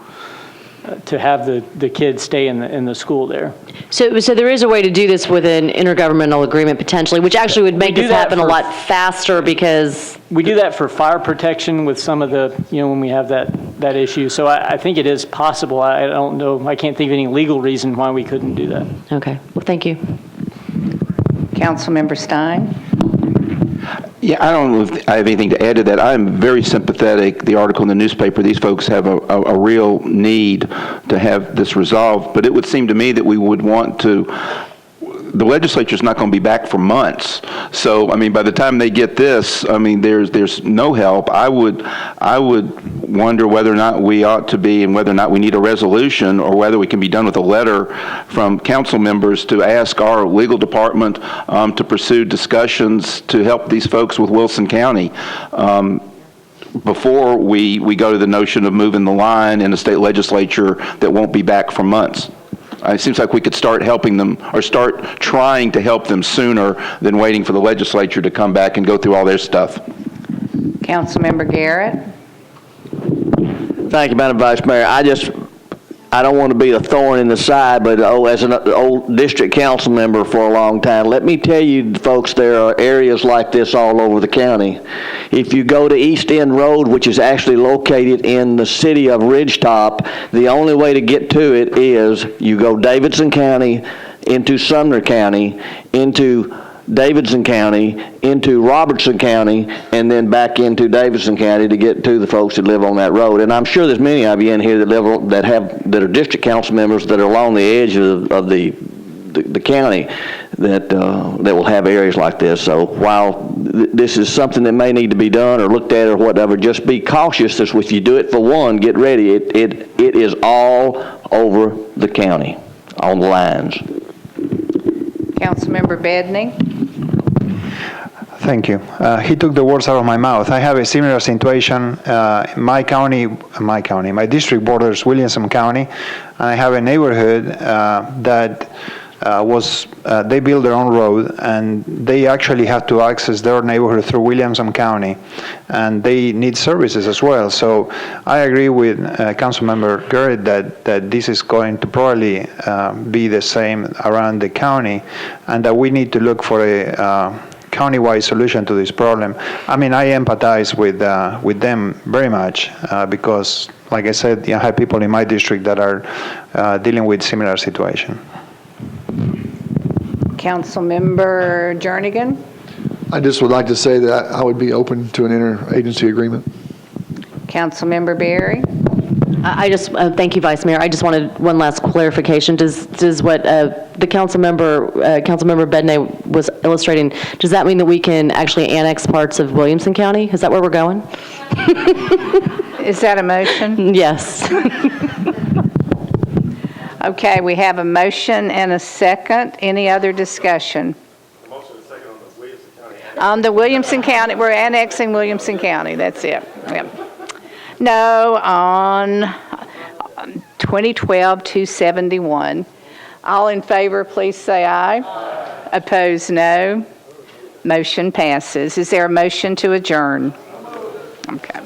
have the kids stay in the school there. So there is a way to do this with an intergovernmental agreement potentially, which actually would make this happen a lot faster because... We do that for fire protection with some of the, when we have that issue. So I think it is possible. I don't know, I can't think of any legal reason why we couldn't do that. Okay, well, thank you. Councilmember Stein. Yeah, I don't know if I have anything to add to that. I'm very sympathetic. The article in the newspaper, these folks have a real need to have this resolved, but it would seem to me that we would want to, the legislature's not going to be back for months. So, I mean, by the time they get this, I mean, there's no help. I would wonder whether or not we ought to be, and whether or not we need a resolution, or whether we can be done with a letter from council members to ask our legal department to pursue discussions to help these folks with Wilson County. Before we go to the notion of moving the line in the state legislature that won't be back for months. It seems like we could start helping them, or start trying to help them sooner than waiting for the legislature to come back and go through all their stuff. Councilmember Garrett. Thank you, Madam Vice Mayor. I don't want to be a thorn in the side, but as an old district council member for a long time, let me tell you, folks, there are areas like this all over the county. If you go to East End Road, which is actually located in the city of Ridgetop, the only way to get to it is you go Davidson County into Sumner County into Davidson County into Robertson County and then back into Davidson County to get to the folks that live on that road. And I'm sure there's many of you in here that are district council members that are along the edge of the county that will have areas like this. So while this is something that may need to be done or looked at or whatever, just be cautious. As if you do it for one, get ready. It is all over the county on the lines. Councilmember Bedney. Thank you. He took the words out of my mouth. I have a similar situation. My district borders Williamson County, and I have a neighborhood that they build their own road, and they actually have to access their neighborhood through Williamson County, and they need services as well. So I agree with Councilmember Garrett that this is going to probably be the same around the county, and that we need to look for a county-wide solution to this problem. I mean, I empathize with them very much because, like I said, I have people in my district that are dealing with similar situation. Councilmember Jernigan. I just would like to say that I would be open to an interagency agreement. Councilmember Berry. I just, thank you, Vice Mayor. I just wanted one last clarification. Does what the Councilmember Bedney was illustrating, does that mean that we can actually annex parts of Williamson County? Is that where we're going? Is that a motion? Yes. Okay, we have a motion and a second. Any other discussion? On the Williamson County, we're annexing Williamson County, that's it. Yep. No, on 2012-271. All in favor, please say aye. Opposed, no. Motion passes. Is there a motion to adjourn? Okay.